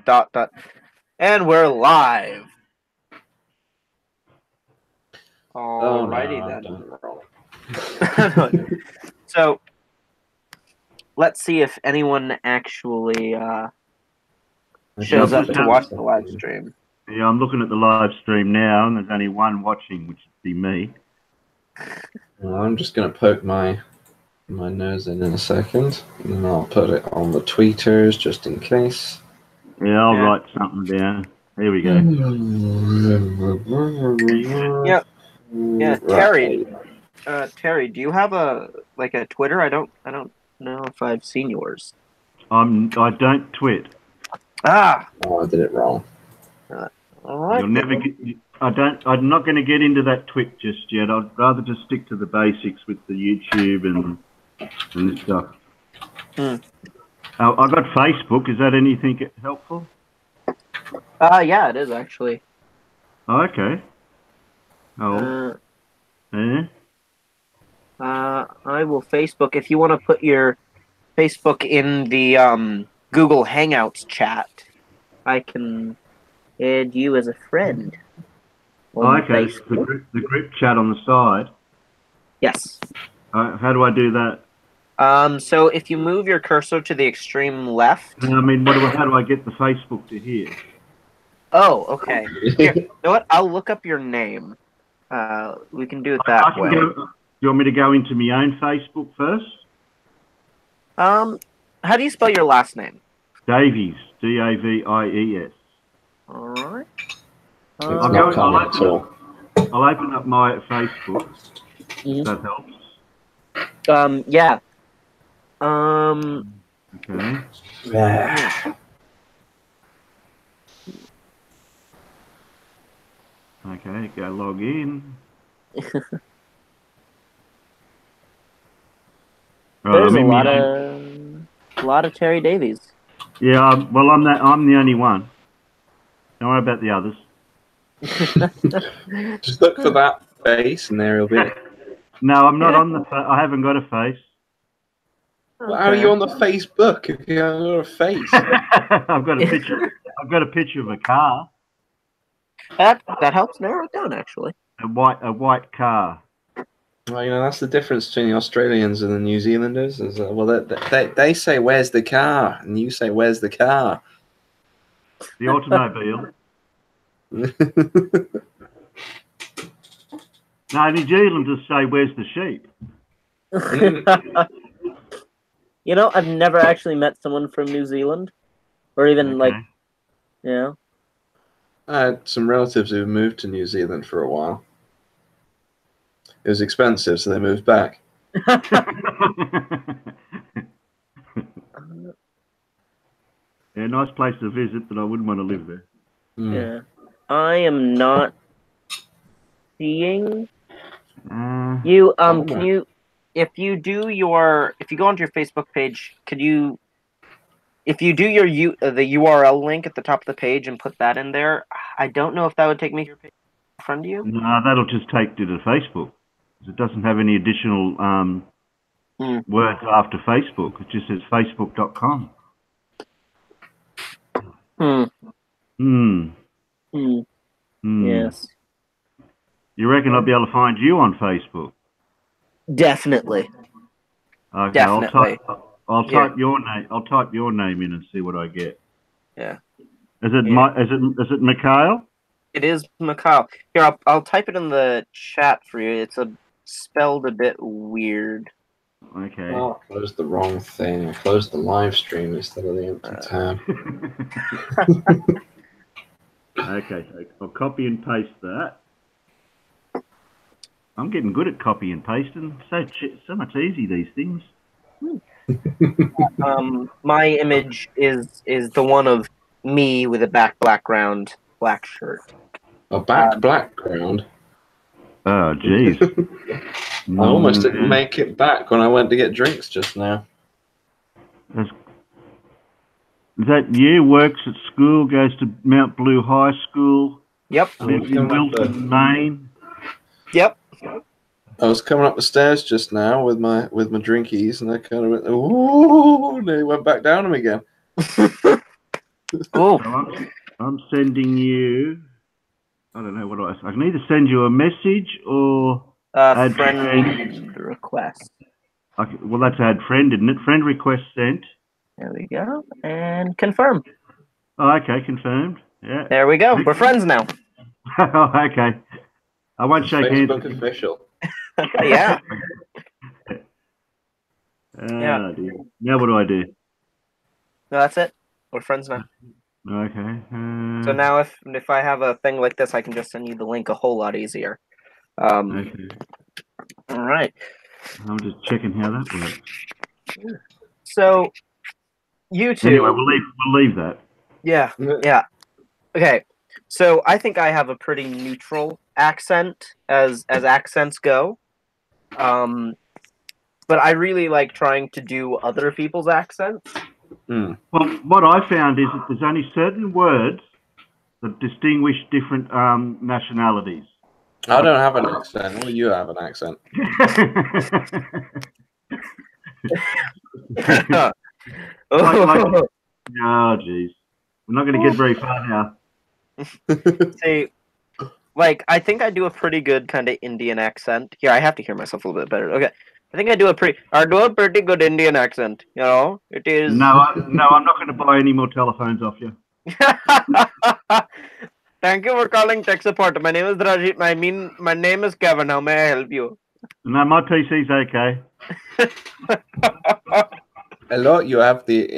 dot dot. And we're live. Alrighty then. So, let's see if anyone actually shows up to watch the live stream. Yeah, I'm looking at the live stream now, and there's only one watching, which would be me. Well, I'm just going to poke my nose in a second, and then I'll put it on the tweeters just in case. Yeah, I'll write something down. Here we go. Yep. Yeah, Terry. Terry, do you have a Twitter? I don't know if I've seen yours. I don't twit. Ah. Oh, I did it wrong. All right. You'll never get. I'm not going to get into that twit just yet. I'd rather just stick to the basics with the YouTube and this stuff. I've got Facebook. Is that anything helpful? Yeah, it is actually. Oh, okay. Oh. I will Facebook. If you want to put your Facebook in the Google Hangouts chat, I can add you as a friend. Okay, the group chat on the side. Yes. How do I do that? So if you move your cursor to the extreme left. I mean, how do I get the Facebook to here? Oh, okay. Here, you know what? I'll look up your name. We can do it that way. Do you want me to go into my own Facebook first? How do you spell your last name? Davies. Davies. All right. It's not coming at all. I'll open up my Facebook. If that helps. Yeah. Okay. Okay, go log in. There's a lot of Terry Davies. Yeah, well, I'm the only one. Don't worry about the others. Just look for that face, and there he'll be. No, I'm not on the. I haven't got a face. Well, how are you on the Facebook if you haven't got a face? I've got a picture. I've got a picture of a car. That helps narrow it down, actually. A white car. Well, you know, that's the difference between the Australians and the New Zealanders. Is well, they say, "Where's the car?" and you say, "Where's the car?" The automobile. No, New Zealanders say, "Where's the sheep?" You know, I've never actually met someone from New Zealand, or even I had some relatives who moved to New Zealand for a while. It was expensive, so they moved back. Yeah, nice place to visit, but I wouldn't want to live there. Yeah, I am not seeing you. Can you? If you go onto your Facebook page, if you do the URL link at the top of the page and put that in there, I don't know if that would take me to your page in front of you. No, that'll just take you to Facebook. It doesn't have any additional words after Facebook. It just says facebook.com. Yes. You reckon I'll be able to find you on Facebook? Definitely. Okay, Definitely. I'll type your name. I'll type your name in and see what I get. Yeah. Is it Mikhail? It is Mikhail. Here, I'll type it in the chat for you. It's spelled a bit weird. Okay. Oh, I closed the wrong thing. I closed the live stream instead of the empty tab. Okay, so I'll copy and paste that. I'm getting good at copy and pasting. So much easy, these things. My image is the one of me with a background, black shirt. A background? Oh, jeez. I almost didn't make it back when I went to get drinks just now. Is that you? Works at school, goes to Mount Blue High School. Yep. Lives in Wilton, Maine. Yep. I was coming up the stairs just now with my drinkies, and I kind of went, ooh, and they went back down them again. Oh, So I'm sending you. I don't know what I can either send you a message or add friend request. Well, that's add friend, isn't it? Friend request sent. There we go. And confirm. Oh, okay, confirmed. Yeah. There we go. We're friends now. Oh, okay. I won't shake hands. Facebook official. Yeah. Oh, dear. Now what do I do? No, that's it. We're friends now. Okay. So now if I have a thing like this, I can just send you the link a whole lot easier. Okay. All right. I'm just checking how that works. So you two. Anyway, we'll leave that. Yeah. Yeah. Okay. So I think I have a pretty neutral accent as accents go. But I really like trying to do other people's accents. Mm. Well, what I found is that there's only certain words that distinguish different nationalities. I don't have an accent. Well, you have an accent. Oh, jeez. We're not going to get very far now. See, like, I think I do a pretty good kind of Indian accent. Here, I have to hear myself a little bit better. Okay. I think I do a pretty good Indian accent. You know, it is. No, I'm not going to buy any more telephones off you. Thank you for calling tech support. My name is Rajit. My name is Kevin. How may I help you? No, my PC's okay. Hello, you have the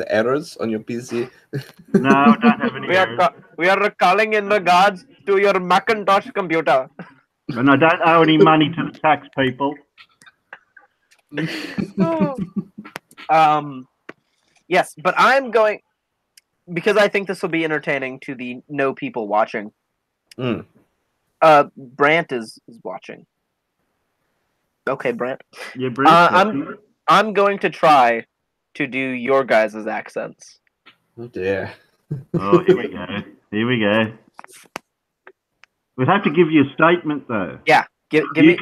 errors on your PC. No, I don't have any errors. We are calling in regards to your Macintosh computer. And I don't owe any money to the tax people. Yes, but I'm going because I think this will be entertaining to the no people watching. Mm. Brant is watching. Okay, Brant. Yeah, Brant. I'm going to try to do your guys' accents. Oh dear. Oh, here we go. Here we go. We'll have to give you a statement though. Yeah, give me.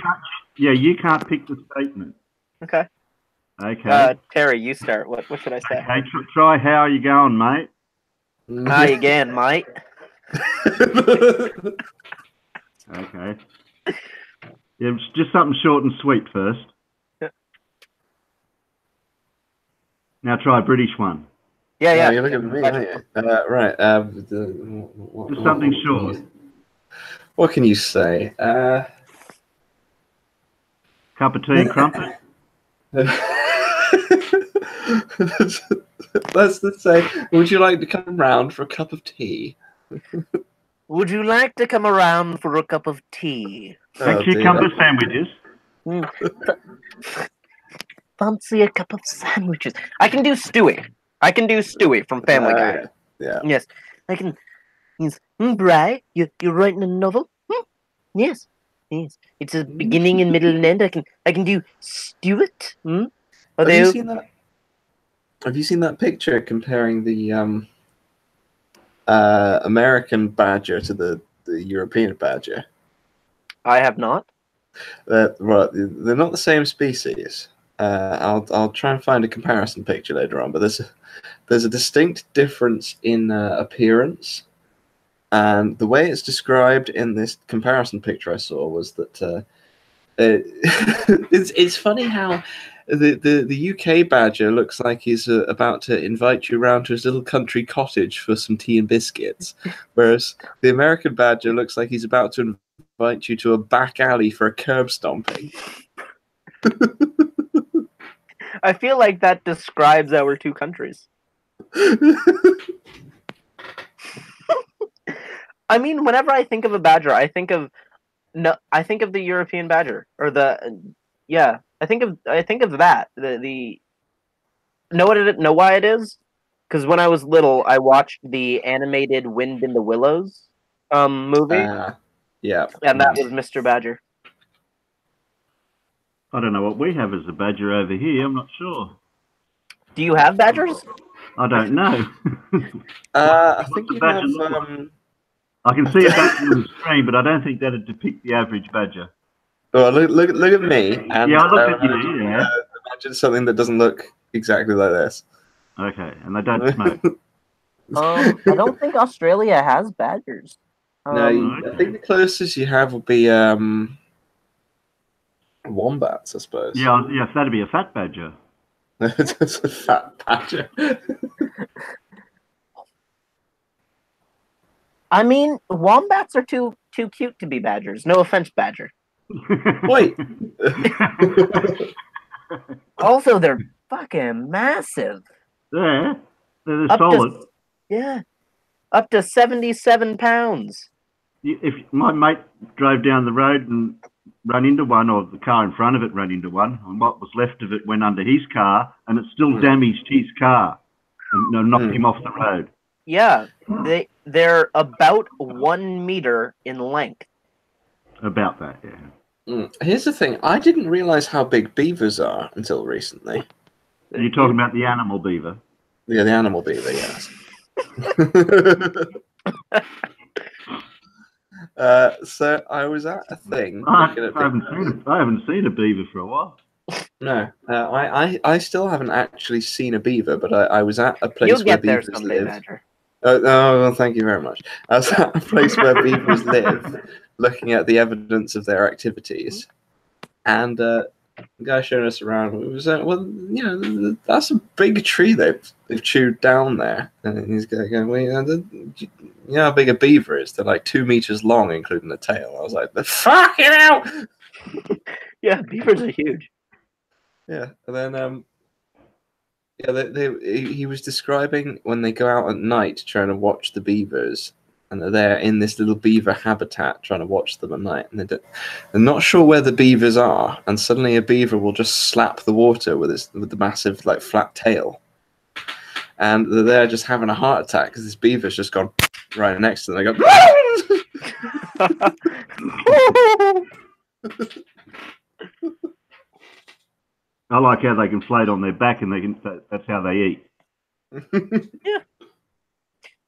You can't pick the statement. Okay. Okay. Terry, you start. What should I say? Okay, try how are you going, mate? How you going, mate? Okay. Yeah, just something short and sweet first. Now try a British one. Yeah. You're looking at me, aren't you? Right. Just something short. What can you say? Cup of tea and crumpet. Let's say, would you like to come round for a cup of tea? Would you like to come around for a cup of tea? Cucumber sandwiches. Fancy a cup of sandwiches. I can do Stewie. From Family Guy. Yeah. Yes. I can. Yes. Bri, you're writing a novel? Yes. Yes. It's a beginning and middle and end. I can do Stewart. Have you seen that? Have you seen that picture comparing the American badger to the European badger? I have not. Right, they're not the same species. I'll try and find a comparison picture later on, but there's a distinct difference in appearance, and the way it's described in this comparison picture I saw was that it's funny how the UK badger looks like he's about to invite you round to his little country cottage for some tea and biscuits, whereas the American badger looks like he's about to invite you to a back alley for a curb stomping. I feel like that describes our two countries. I mean, whenever I think of a badger, I think of the European badger or I think of that know why it is? Because when I was little, I watched the animated Wind in the Willows movie. Yeah, and that was Mr. Badger. I don't know what we have as a badger over here. I'm not sure. Do you have badgers? I don't know. I think you have. I can see a badger on the screen, but I don't think that'd depict the average badger. Oh, look at me. And, yeah, I look at you. Yeah. Imagine something that doesn't look exactly like this. Okay, and they don't smoke. I don't think Australia has badgers. No, I think the closest you have would be wombats, I suppose. Yeah, yes, that'd be a fat badger. It's a fat badger. I mean, wombats are too cute to be badgers. No offense, badger. Wait. Also, they're fucking massive. Yeah, they're Up solid. Up to 77 pounds. If my mate drove down the road and run into one, or the car in front of it ran into one, and what was left of it went under his car, and it still damaged his car and knocked him off the road. Yeah, they're about 1 meter in length. About that, yeah. Here's the thing. I didn't realize how big beavers are until recently. Are you talking about the animal beaver? Yeah, the animal beaver, yes. So I was at a thing. I haven't seen a beaver for a while. No, I still haven't actually seen a beaver, but I was at a place where beavers live. Badger. Oh, well, thank you very much. I was at a place where beavers live, looking at the evidence of their activities, and the guy showing us around. It was well, you know, that's a big tree they've chewed down there, and he's going, well, you know how big a beaver is? They're like 2 meters long, including the tail. I was like, the fucking hell! Yeah, beavers are huge. Yeah, and then he was describing when they go out at night trying to watch the beavers, and they're there in this little beaver habitat trying to watch them at night, and they're not sure where the beavers are, and suddenly a beaver will just slap the water with the massive like flat tail, and they're there just having a heart attack because this beaver's just gone right next to them. They go. I like how they can float on their back, and that's how they eat. Yeah.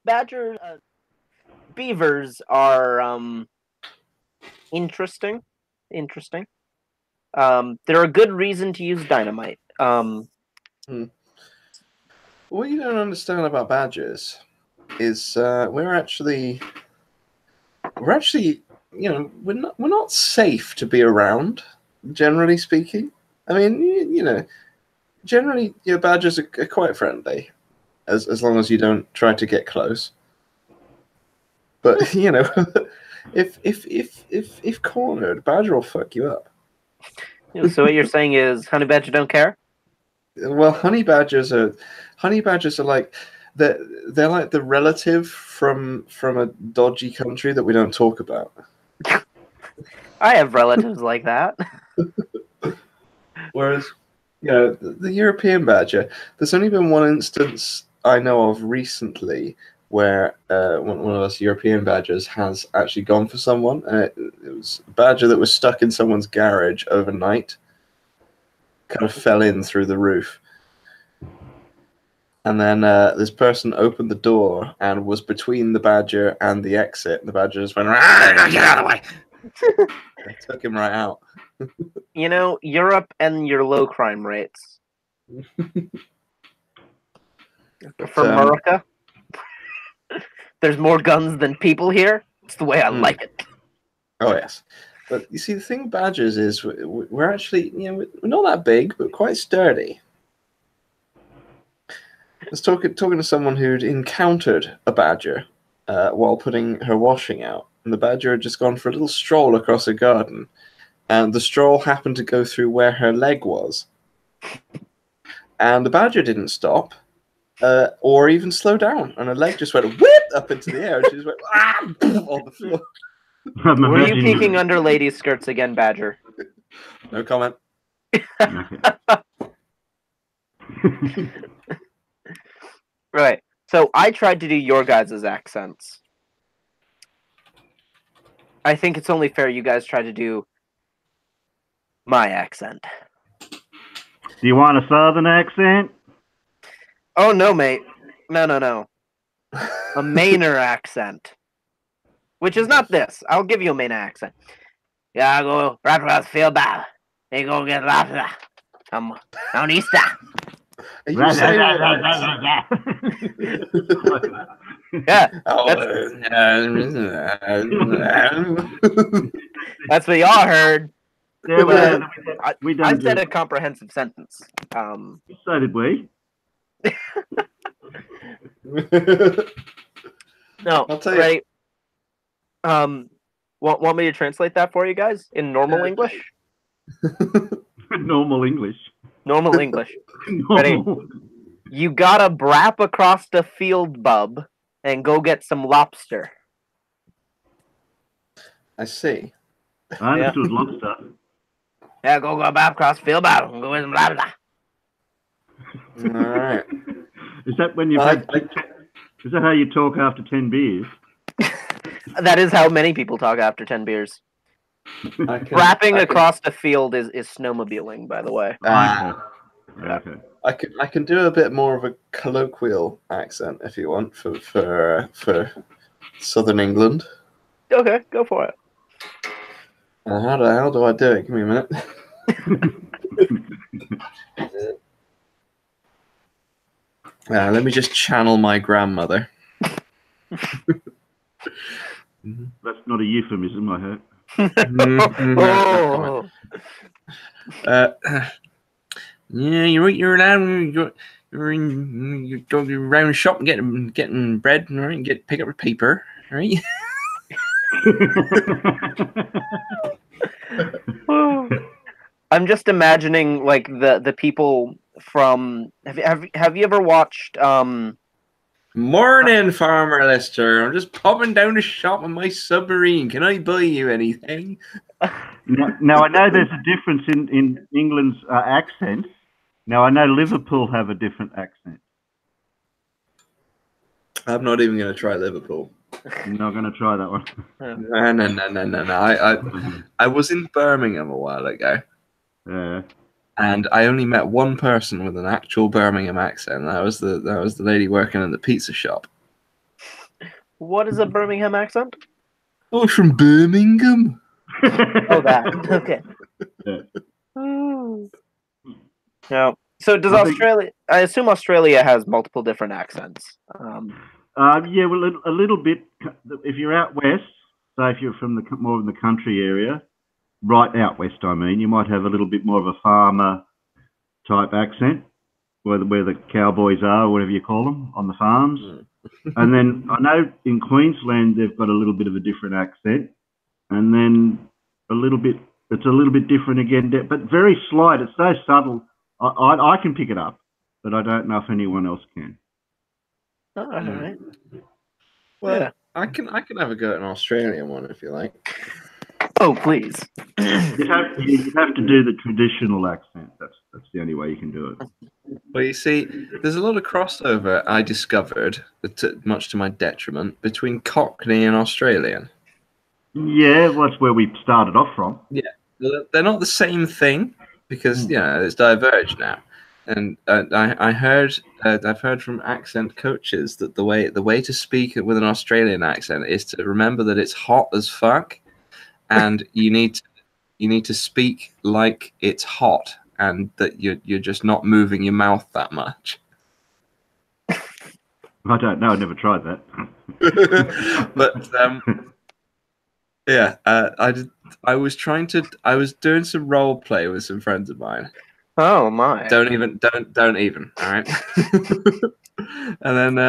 Badger beavers are interesting. They're a good reason to use dynamite. What you don't understand about badgers is we're actually you know, we're not safe to be around, generally speaking. I mean, you know, generally your badgers are quite friendly, as long as you don't try to get close. But you know, if cornered, badger will fuck you up. So what you're saying is honey badger don't care? Well, honey badgers are like they're like the relative from a dodgy country that we don't talk about. I have relatives like that. Whereas, you know, the European badger, there's only been one instance I know of recently where one of us European badgers has actually gone for someone. It was a badger that was stuck in someone's garage overnight, kind of fell in through the roof. And then this person opened the door and was between the badger and the exit. And the badger just went, get out of the way. They took him right out. You know, Europe and your low crime rates. For America, there's more guns than people here. It's the way I like it. Oh, yes. But you see, the thing with badgers is we're actually, you know, we're not that big, but quite sturdy. I was talking to someone who'd encountered a badger while putting her washing out. And the badger had just gone for a little stroll across her garden. And the stroll happened to go through where her leg was. And the badger didn't stop or even slow down. And her leg just went whip up into the air. And she just went on the floor. Were you peeking under ladies' skirts again, Badger? No comment. Right. So I tried to do your guys' accents. I think it's only fair you guys try to do my accent. Do you want a southern accent? Oh, no, mate. No. A Mainer accent. Which is not this. I'll give you a Mainer accent. Yeah, I go right across the field, you go get lots of on Easter. Are you saying Yeah, Oh, that's what y'all heard. Yeah, I don't said do a comprehensive sentence. So did we. No, I'll tell you. ready? Want me to translate that for you guys in normal English? Normal English. Normal English. Ready? Normal. You gotta brap across the field, bub, and go get some lobster. I see. I understood lobster. Yeah, go brap across the field, bub, and go get some lobster. All right. Is that when you've had? Is that how you talk after 10 beers? That is how many people talk after 10 beers. Brapping across the field is snowmobiling, by the way. Okay. I can do a bit more of a colloquial accent if you want for Southern England. Okay, go for it. How the hell do I do it? Give me a minute. Let me just channel my grandmother. That's not a euphemism, I heard. Oh. Yeah, you're around the shop and getting bread, right? And pick up a paper, right? I'm just imagining like the people from have you ever watched Morning, Farmer Lester. I'm just popping down the shop in my submarine. Can I buy you anything? Now I know there's a difference in England's accents. Now I know Liverpool have a different accent. I'm not even going to try Liverpool. You're not going to try that one. No. I was in Birmingham a while ago. Yeah. And I only met one person with an actual Birmingham accent. That was the lady working in the pizza shop. What is a Birmingham accent? Oh, from Birmingham. Oh, that. Okay. Yeah. No. So does Australia? I assume Australia has multiple different accents. Yeah, well, a little bit. If you're out west, so if you're from more in the country area, right out west, I mean, you might have a little bit more of a farmer type accent, where the cowboys are, whatever you call them, on the farms. And then I know in Queensland they've got a little bit of a different accent, and then it's a little bit different again, but very slight. It's so subtle. I can pick it up, but I don't know if anyone else can. Oh, all right. Well, yeah. I can have a go at an Australian one if you like. Oh, please. You have to do the traditional accent. That's the only way you can do it. Well, you see, there's a lot of crossover I discovered, much to my detriment, between Cockney and Australian. Yeah, well, that's where we started off from. Yeah, they're not the same thing because it's diverged now. And I've heard from accent coaches that the way to speak with an Australian accent is to remember that it's hot as fuck, and you need to speak like it's hot, and that you're just not moving your mouth that much. I don't know. I never tried that. But yeah, I was doing some role play with some friends of mine. Oh my! Don't even. All right. And then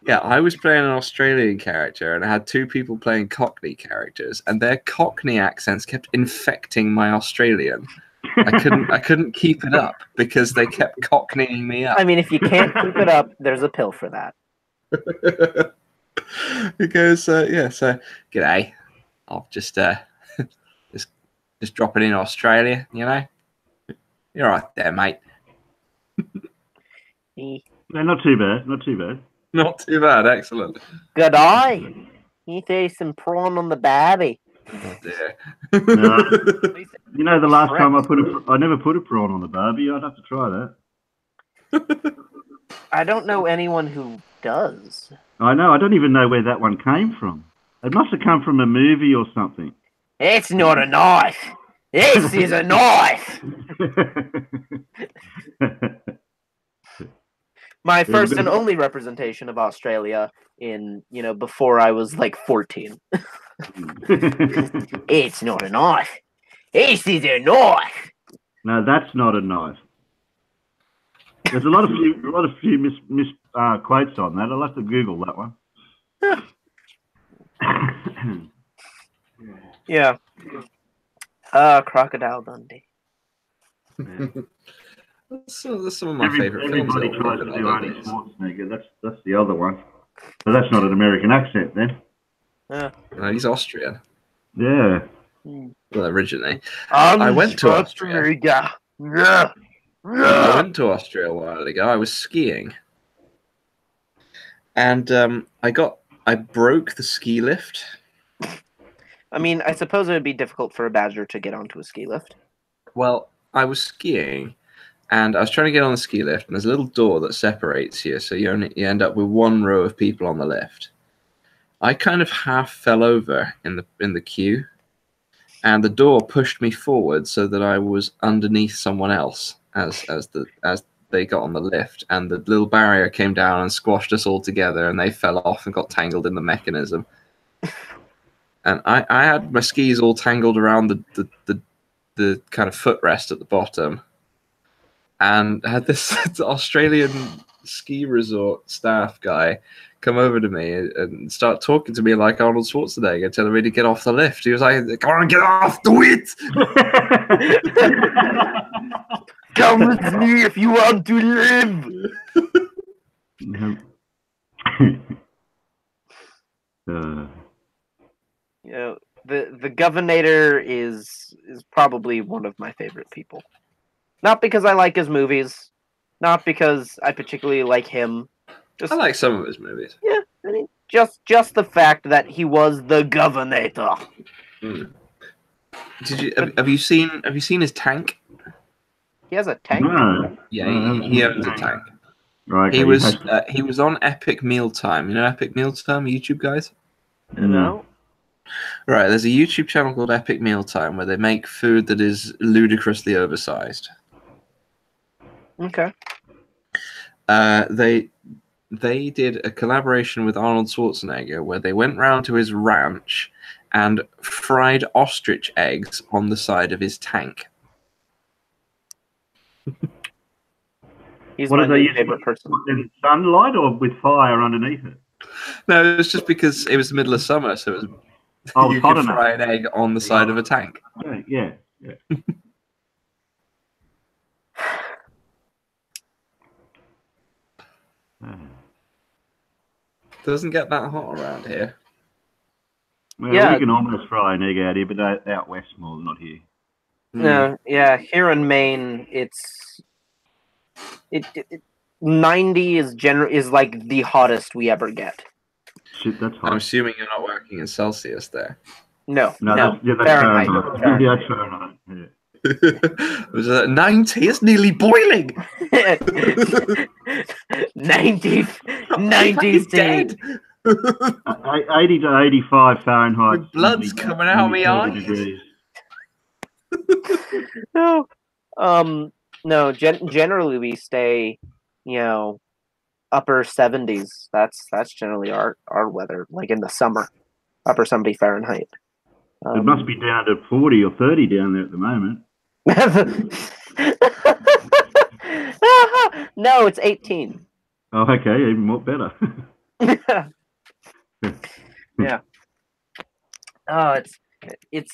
I was playing an Australian character, and I had two people playing Cockney characters, and their Cockney accents kept infecting my Australian. I couldn't keep it up because they kept Cockneying me up. I mean, if you can't keep it up, there's a pill for that. Because so g'day. I'll just drop it in Australia, you know. You're right there, mate. No, not too bad. Not too bad. Not too bad. Excellent. Good eye. You threw some prawn on the barbie. Oh dear. No. You know, the last time I never put a prawn on the barbie. I'd have to try that. I don't know anyone who does. I know. I don't even know where that one came from. It must have come from a movie or something. It's not a knife. This is a knife. My first and only representation of Australia in, before I was like 14. It's not a knife. This is a knife. No, that's not a knife. There's a lot of few mis quotes on that. I'll have to Google that one. Yeah. Crocodile Dundee. That's some of my favorite films. Everybody tries to do Arnie Schwarzenegger. That's the other one. But that's not an American accent then. Yeah. No, he's Austrian. Yeah. Well, originally. I went to Austria. Yeah. I went to Austria a while ago. I was skiing. And I broke the ski lift. I mean, I suppose it would be difficult for a badger to get onto a ski lift. Well, I was skiing, and I was trying to get on the ski lift, and there's a little door that separates you, so you end up with one row of people on the lift. I kind of half fell over in the queue, and the door pushed me forward so that I was underneath someone else as they got on the lift, and the little barrier came down and squashed us all together, and they fell off and got tangled in the mechanism. And I had my skis all tangled around the kind of footrest at the bottom, and had this Australian ski resort staff guy come over to me and start talking to me like Arnold Schwarzenegger, telling me to get off the lift. He was like, "Come on, get off, do it! Come with me if you want to live." The Governator is probably one of my favorite people. Not because I like his movies, not because I particularly like him. I like some of his movies. Yeah, I mean, just the fact that he was the Governator. Mm. Have you seen his tank? He has a tank? No. Yeah, he owns a tank. Right. He was on Epic Mealtime. You know Epic Mealtime, YouTube guys? No. Right, there's a YouTube channel called Epic Mealtime where they make food that is ludicrously oversized. Okay. They did a collaboration with Arnold Schwarzenegger where they went round to his ranch and fried ostrich eggs on the side of his tank. He's my favorite person. In sunlight or with fire underneath it? No, it's just because it was the middle of summer, so it was, you could fry an egg on the side of a tank. Yeah. Doesn't get that hot around here. Well, yeah, we can almost fry an egg out here, but out west more, not here. No, yeah, here in Maine, it's 90 is like the hottest we ever get. Shit, that's hot. I'm assuming you're not working in Celsius there. No, that's Fahrenheit. Yeah, that's Fahrenheit. Yeah. It was 90. It's nearly boiling. 90 dead. 80 to 85 Fahrenheit. My blood's coming out of my eyes. No. Generally we stay, upper 70s. That's generally our weather, like in the summer, upper 70 Fahrenheit. It must be down to 40 or 30 down there at the moment. No, it's 18. Oh, okay, even more better. Yeah. Oh, it's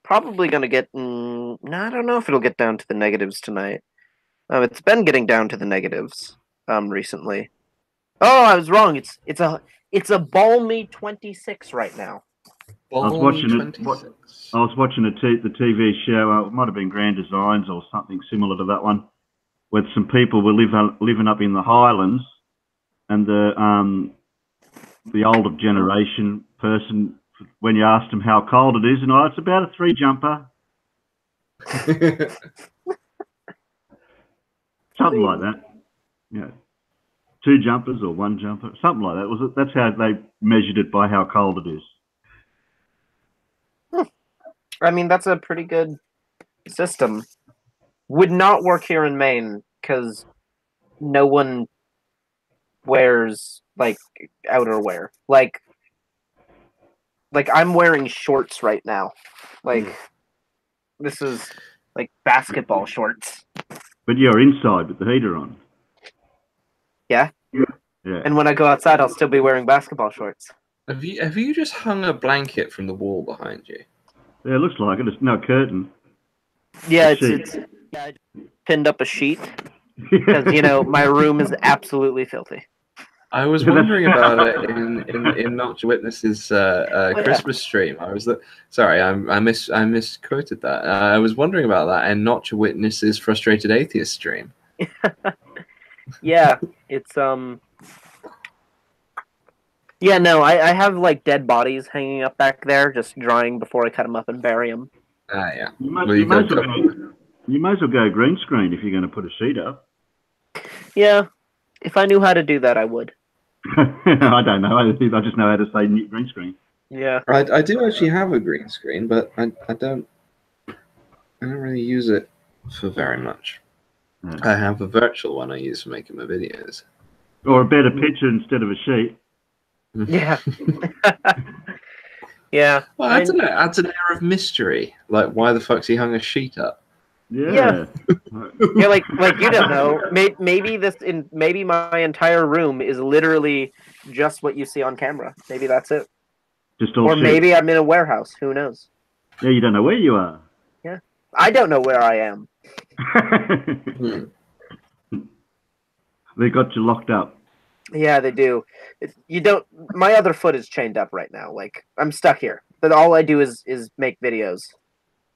probably going to get. No, I don't know if it'll get down to the negatives tonight. It's been getting down to the negatives recently. Oh, I was wrong. It's a balmy 26 right now. I was watching the TV show. It might have been Grand Designs or something similar to that one, where some people were living up in the Highlands, and the older generation person, when you asked them how cold it is, and it's about a 3 jumper, something like that. Yeah, 2 jumpers or 1 jumper, something like that. That's how they measured it, by how cold it is. I mean, that's a pretty good system. Would not work here in Maine because no one wears like outerwear. Like I'm wearing shorts right now. Like this is like basketball shorts. But you're inside with the heater on. Yeah. Yeah. And when I go outside, I'll still be wearing basketball shorts. Have you just hung a blanket from the wall behind you? Yeah, it looks like it. It's no curtain. Yeah, A it's I just pinned up a sheet because my room is absolutely filthy. I was wondering about it in Not Your Witness's Christmas stream. Sorry, I misquoted that. I was wondering about that in Not Your Witness's Frustrated Atheist stream. Yeah, it's Yeah, no, I have like dead bodies hanging up back there, just drying before I cut them up and bury them. Ah, yeah. You might as well go green screen if you're going to put a sheet up. Yeah, if I knew how to do that, I would. I don't know. I just know how to say green screen. Yeah. I do actually have a green screen, but I don't really use it for very much. No. I have a virtual one I use for making my videos. Or a better picture instead of a sheet. Yeah. Yeah. Well, I don't know. It adds an air of mystery. Like, why the fuck's he hung a sheet up? Yeah. Yeah, like you don't know. Maybe my entire room is literally just what you see on camera. Maybe that's it. Just all or sheets. maybe I'm in a warehouse. Who knows? Yeah, you don't know where you are. Yeah. I don't know where I am. They got you locked up. Yeah, they do. My other foot is chained up right now. Like I'm stuck here. But all I do is make videos.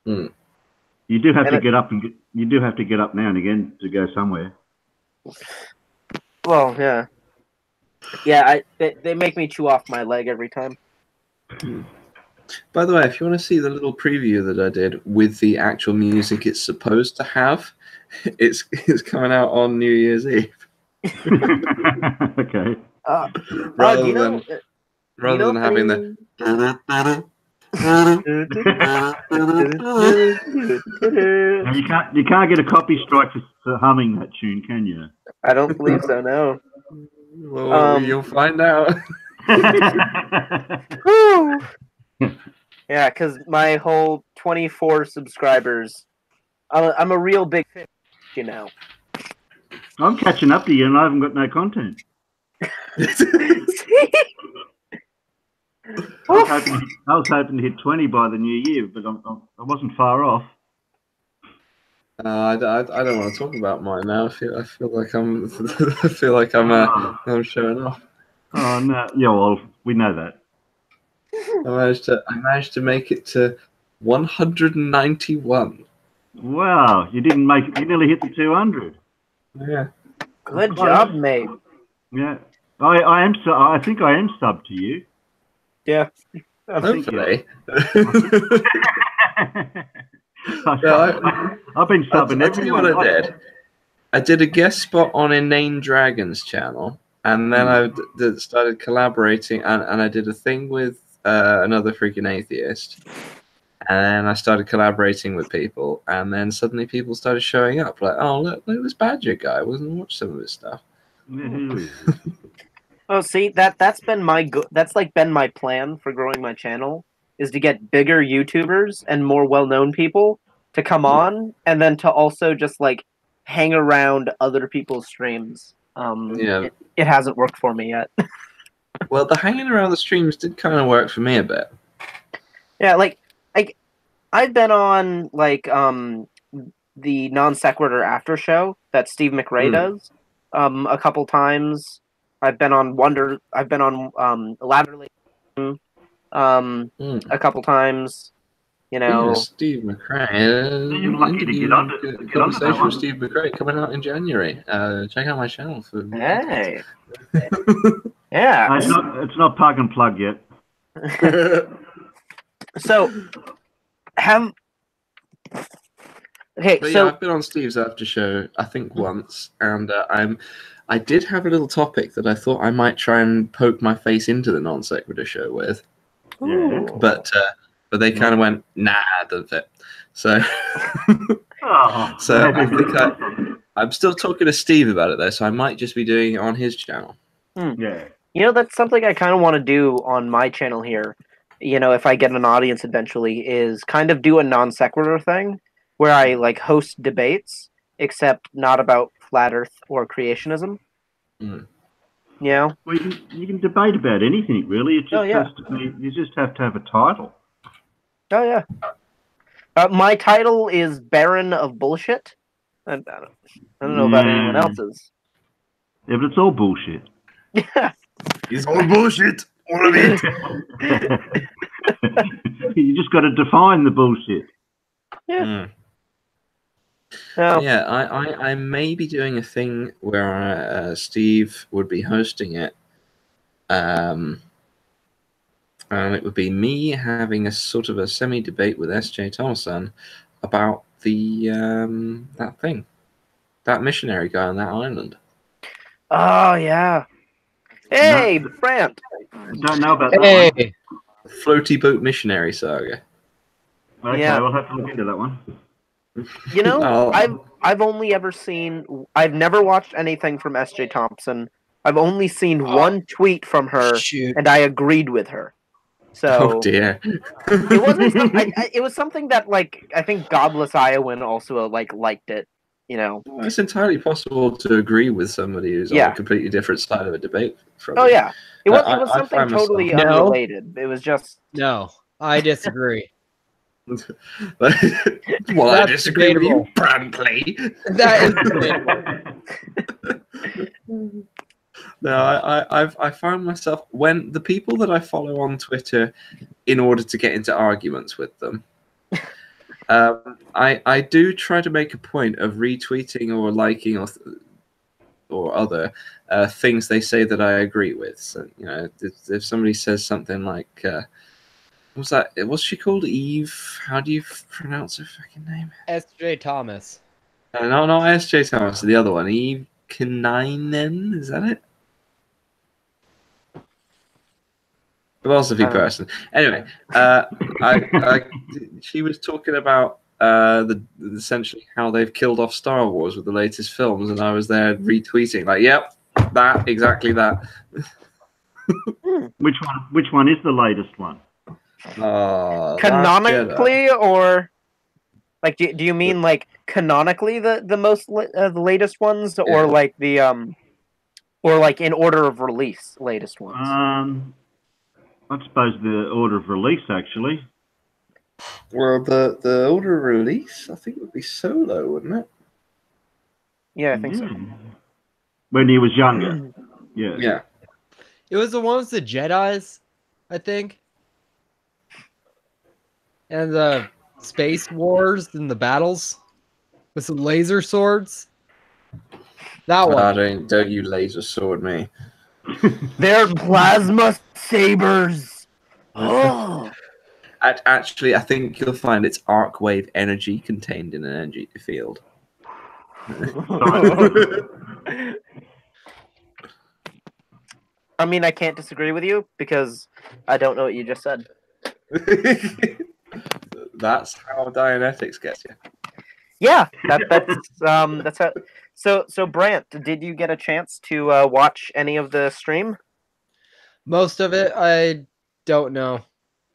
You do have to get up you do have to get up now and again to go somewhere. Well, yeah. Yeah, they make me chew off my leg every time. By the way, if you want to see the little preview that I did with the actual music it's supposed to have, it's coming out on New Year's Eve. Okay. Rather than having the you can't get a copy strike for humming that tune, can you? I don't believe so. No. Well, you'll find out. Yeah, because my whole 24 subscribers, I'm a real big fan, I'm catching up to you, and I haven't got no content. I was hoping to hit 20 by the new year, but I wasn't far off. I don't want to talk about mine now. I feel like I'm showing off. Oh no! Yeah, well, we know that. I managed to make it to 191. Wow, you didn't make it. You nearly hit the 200. Yeah. Good job, mate. Yeah, I am. I think I am sub to you. Yeah. Hopefully. I've been subbing. I'll tell you what I did. I did a guest spot on Inane Dragon's channel, and then I started collaborating, and I did a thing with another freaking atheist, and then I started collaborating with people, and then suddenly people started showing up, like, oh, look this Badger guy. I wasn't watch some of his stuff. Oh, see, that's been been my plan for growing my channel, is to get bigger YouTubers and more well-known people to come on, and then to also just like hang around other people's streams. It hasn't worked for me yet. Well, the hanging around the streams did kind of work for me a bit. Yeah, like I've been on like the Non Sequitur Aftershow that Steve McRae does a couple times. I've been on Elaborately a couple times. Steve McRae. You're lucky to get on Conversation with Steve McRae coming out in January. Check out my channel for. Hey. Yeah. It's not plug and plug yet. So I've been on Steve's after show I think once, and I did have a little topic that I thought I might try and poke my face into the Non Sequitur show with. Yeah. But they kind of went, nah, it doesn't fit. So, I think I'm still talking to Steve about it though, so I might just be doing it on his channel. Yeah. You know, that's something I kind of want to do on my channel here. You know, if I get an audience eventually, is kind of do a non sequitur thing where I like host debates, except not about flat Earth or creationism. Mm. You know? Well, you can debate about anything, really. It just has to be. You just have to have a title. Oh yeah. My title is Baron of Bullshit. I don't know about anyone else's. Yeah, but it's all bullshit. Yeah. It's all bullshit. All of it. You just got to define the bullshit. Yeah. Mm. No. Yeah, I may be doing a thing where Steve would be hosting it. And it would be me having a sort of a semi-debate with S.J. Thomason about the that missionary guy on that island. Oh yeah. Hey, No, Brant. I don't know about that one. Hey, Floaty boat missionary saga. Okay, Yeah. we'll have to look into that one. You know, Oh. I've only ever seen. I've never watched anything from S.J. Thompson. I've only seen one tweet from her, shoot. and I agreed with her. So Oh dear. it wasn't. It was something that like I think Godless Iowan also liked it. You know. Well, it's entirely possible to agree with somebody who's on Yeah. a completely different side of a debate from Oh you. yeah. It was I something find myself- totally No. unrelated. It was just. No, I disagree. Well, I That's disagree with you, debatable. Brantley. That is debatable. No, I find myself when the people that I follow on Twitter, in order to get into arguments with them, I do try to make a point of retweeting or liking or other things they say that I agree with. So you know, if somebody says something like, "What's that? What's she called? Eve? How do you pronounce her fucking name?" S.J. Thomas. No, not S.J. Thomas. The other one, Eve Kinainen. Is that it? Philosophy person. Anyway, she was talking about essentially how they've killed off Star Wars with the latest films, and I was there retweeting like, "Yep, exactly that." Which one is the latest one? Canonically, or like, do you mean like canonically the the latest ones, or Yeah. like the or like in order of release latest ones? I suppose the order of release, actually. Well, the order of release, I think, would be Solo, wouldn't it? Yeah, I think so. When he was younger. Yeah. Yeah. It was the one with the Jedis, I think. And the Space Wars and the battles with some laser swords. That one. Don't you laser sword me. They're plasma sabers. Oh. Actually, I think you'll find it's arc wave energy contained in an energy field. I mean, I can't disagree with you because I don't know what you just said. That's how Dianetics gets you. Yeah, that's how. So Brant, did you get a chance to watch any of the stream? Most of it, I don't know.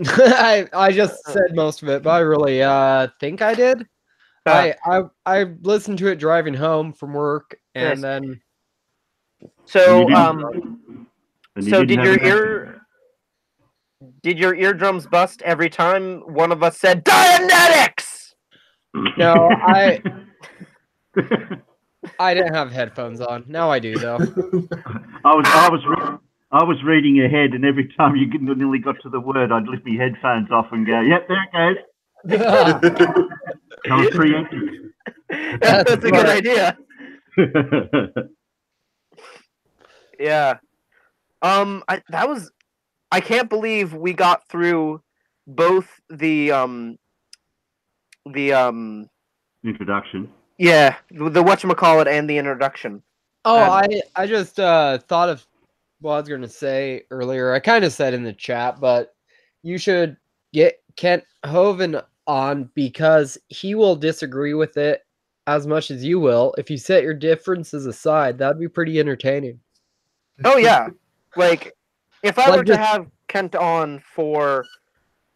I just said most of it, but I really think I did. I listened to it driving home from work, and Yes. then So And you so didn't did your eardrums bust every time one of us said Dianetics? no, I didn't have headphones on. Now I do though. I was reading ahead, and every time you nearly got to the word, I'd lift my headphones off and go, "Yep, there it goes." I was preemptive. That's a good idea. Yeah. I can't believe we got through both the Introduction. yeah, the whatchamacallit and the introduction. Oh, I just thought of what I was going to say earlier. I kind of said in the chat, but you should get Kent Hovind on because he will disagree with it as much as you will. If you set your differences aside, that'd be pretty entertaining. Oh yeah, like if I Like were to just- have Kent on for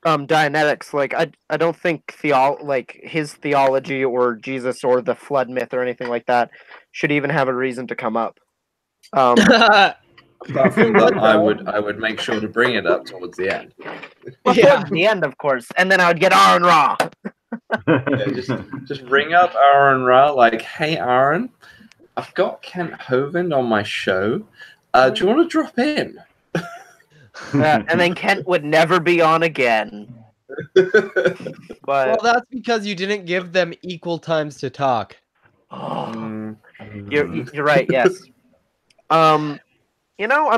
Dianetics, like I don't think like his theology or Jesus or the flood myth or anything like that should even have a reason to come up. Apart from What that, I would make sure to bring it up towards the end. Well, Yeah. towards the end, of course, and then I would get Aaron Raw. Yeah, just ring up Aaron Ra, like, hey Aaron, I've got Kent Hovind on my show. Do you want to drop in? And then Kent would never be on again. But Well, that's because you didn't give them equal times to talk. you're right. Yes. You know, I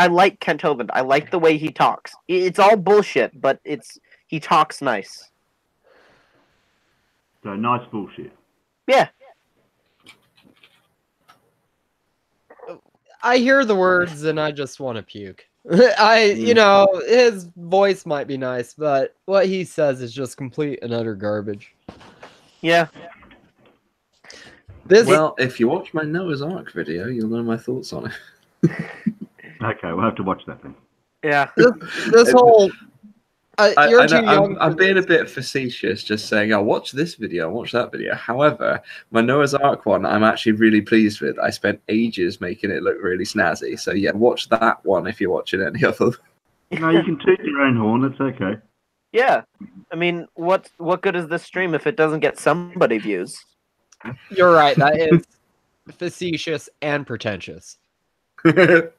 like Kent Hovind. I like the way he talks. It's all bullshit, but he talks nice. So nice bullshit. Yeah. I hear the words and I just want to puke. You know, his voice might be nice, but what he says is just complete and utter garbage. Yeah. Well, if you watch my Noah's Ark video, you'll know my thoughts on it. Okay, we'll have to watch that then. Yeah. This whole you're too young. I'm being a bit facetious, just saying, I'll watch this video, watch that video. However, my Noah's Ark one, I'm actually really pleased with. I spent ages making it look really snazzy. So yeah, watch that one if you're watching any of them. No, you can toot your own horn. It's okay. Yeah. I mean, what good is this stream if it doesn't get somebody views? You're right. That is facetious and pretentious. If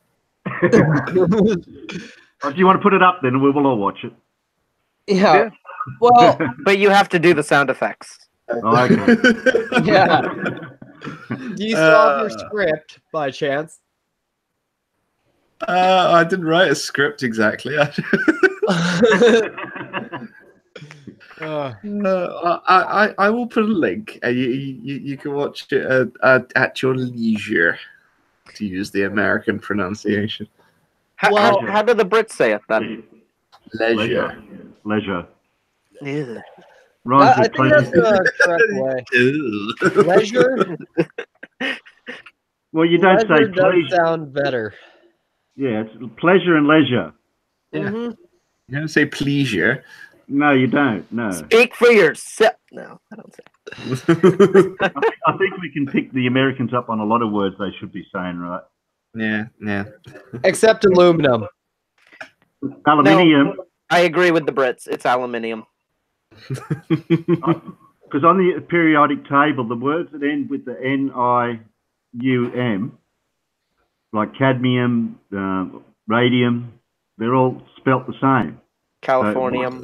you want to put it up, then we will all watch it. Yeah. Well, But you have to do the sound effects. Oh, okay. yeah. Do you still have your script by chance? I didn't write a script exactly. I will put a link, and you can watch it at your leisure, to use the American pronunciation. How do the Brits say it then? Leisure. Leisure. Ugh. Rhymes I with think that's pleasure. the correct way. Leisure. Well, you don't Leisure say does pleasure. sound better. Yeah, it's pleasure and leisure. Yeah. Mhm. You don't say pleasure. No, you don't. No. Speak for yourself. No, I don't say. I think we can pick the Americans up on a lot of words they should be saying, right? Yeah. Except aluminum. Aluminium. I agree with the Brits. It's aluminium. Because on the periodic table, the words that end with the N-I-U-M, like cadmium, radium, they're all spelt the same. Californium.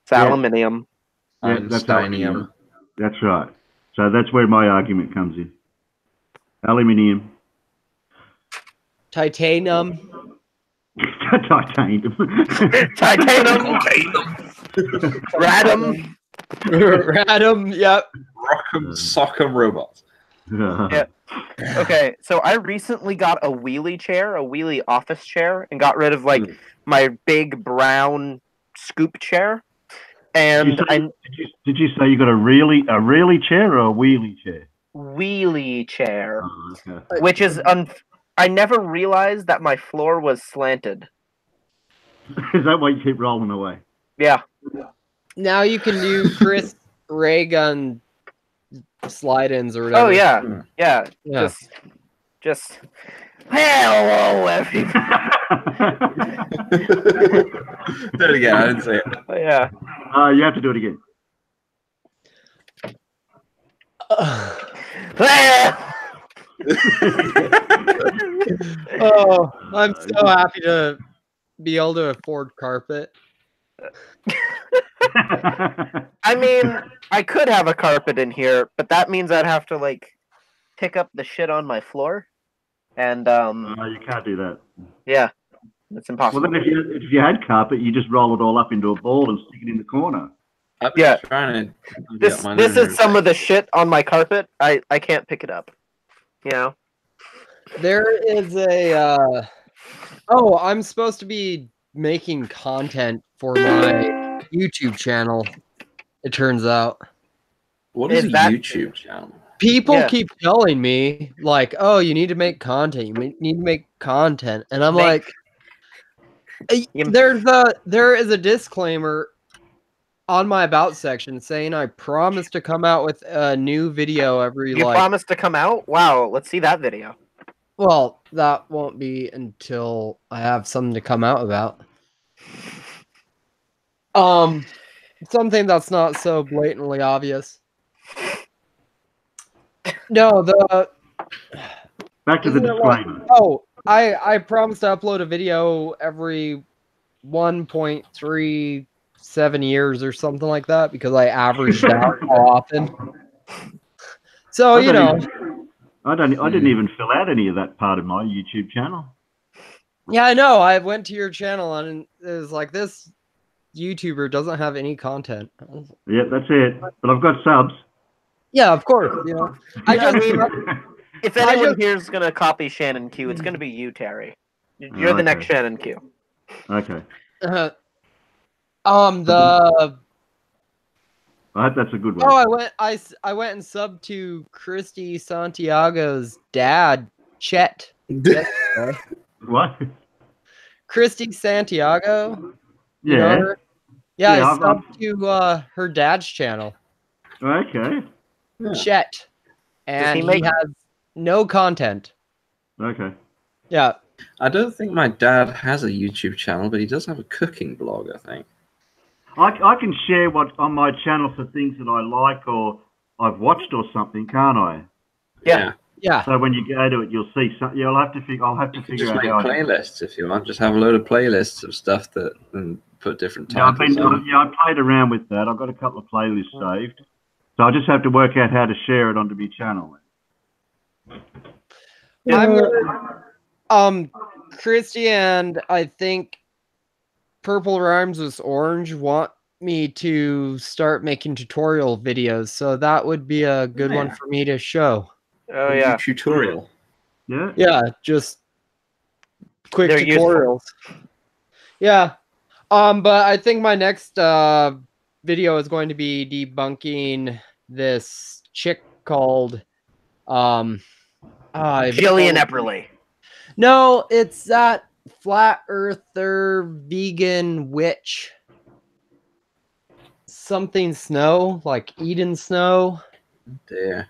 It's Yeah. aluminium. Yeah, that's Einsteinium. aluminium. That's right. So that's where my argument comes in. Aluminium. Titanium. Titanium. Titanium. Radum. Radum. Yep. Rock'em sock'em robots. Yeah. Okay, so I recently got a wheelie chair, a wheelie office chair, and got rid of like my big brown scoop chair. And Did you say you got a really chair or a wheelie chair? wheelie chair, Oh, okay. which is I never realized that my floor was slanted. Is that why you keep rolling away? Yeah. Now you can do Chris ray gun slide-ins or whatever. Oh yeah. Yeah. Yeah. Just hello everybody. Do it again. I didn't say it. Yeah. You have to do it again. Oh, I'm so happy to be able to afford carpet. I mean, I could have a carpet in here, but that means I'd have to like pick up the shit on my floor, and No, you can't do that. yeah, it's Well, impossible. then if you had carpet, you just roll it all up into a ball and stick it in the corner. I'm Yeah. trying to. This is some of the shit on my carpet. I can't pick it up. You know. There is a oh, I'm supposed to be making content for my YouTube channel. It turns out. What is Is a that- YouTube channel? people keep telling me, like, oh, you need to make content. You need to make content. And I'm like, there is a disclaimer on my about section saying I promise to come out with a new video every You promise to come out? Wow, let's see that video. Well, that won't be until I have something to come out about. Something that's not so blatantly obvious. No, back to the disclaimer. I promised to upload a video every 1.37 years or something like that because I averaged out how often. So I didn't even fill out any of that part of my YouTube channel. Yeah, I know. I went to your channel and it was like, this YouTuber doesn't have any content. Yeah, that's it. But I've got subs. Yeah, of course. You know, if anyone here is gonna copy Shannon Q, it's gonna be you, Terry. You're the next Shannon Q. Okay. I hope that's a good one. Oh, I went and subbed to Christy Santiago's dad, Chet. What? Christy Santiago. Yeah. You know her? Yeah, Yeah, I subbed to her dad's channel. Okay. Chet. And he has no content. Okay. Yeah. I don't think my dad has a YouTube channel, but he does have a cooking blog, I think. I can share what on my channel for things that I like or I've watched or something, can't I? Yeah. Yeah. So when you go to it, you'll see something. I'll have to figure out just make how playlists if you want. Just have a load of playlists of stuff that and put different titles on. I played around with that. I've got a couple of playlists saved, so I just have to work out how to share it onto my channel. Christy and I think Purple Rhymes with Orange want me to start making tutorial videos, so that would be a good one for me to show. Oh yeah, tutorial. Yeah. Yeah, just quick tutorials. Useful. Yeah. But I think my next video is going to be debunking this chick called Jillian Epperly. No, it's that flat earther vegan witch. Something Snow, like Eden Snow. Yeah.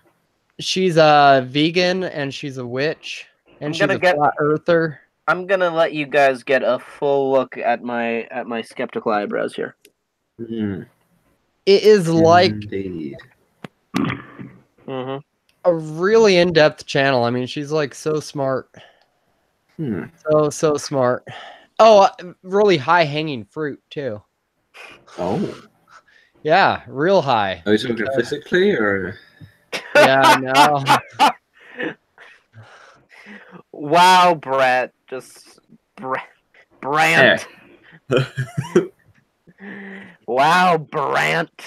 She's a vegan and she's a witch and she's a flat earther. I'm gonna let you guys get a full look at my skeptical eyebrows here. Mm. It is like a really in-depth channel. I mean, she's like so smart. So smart. Oh, really high-hanging fruit too. Oh. Yeah, real high. Are you talking physically or? Yeah, no. Wow, Brett. Just Brant. Wow, Brant.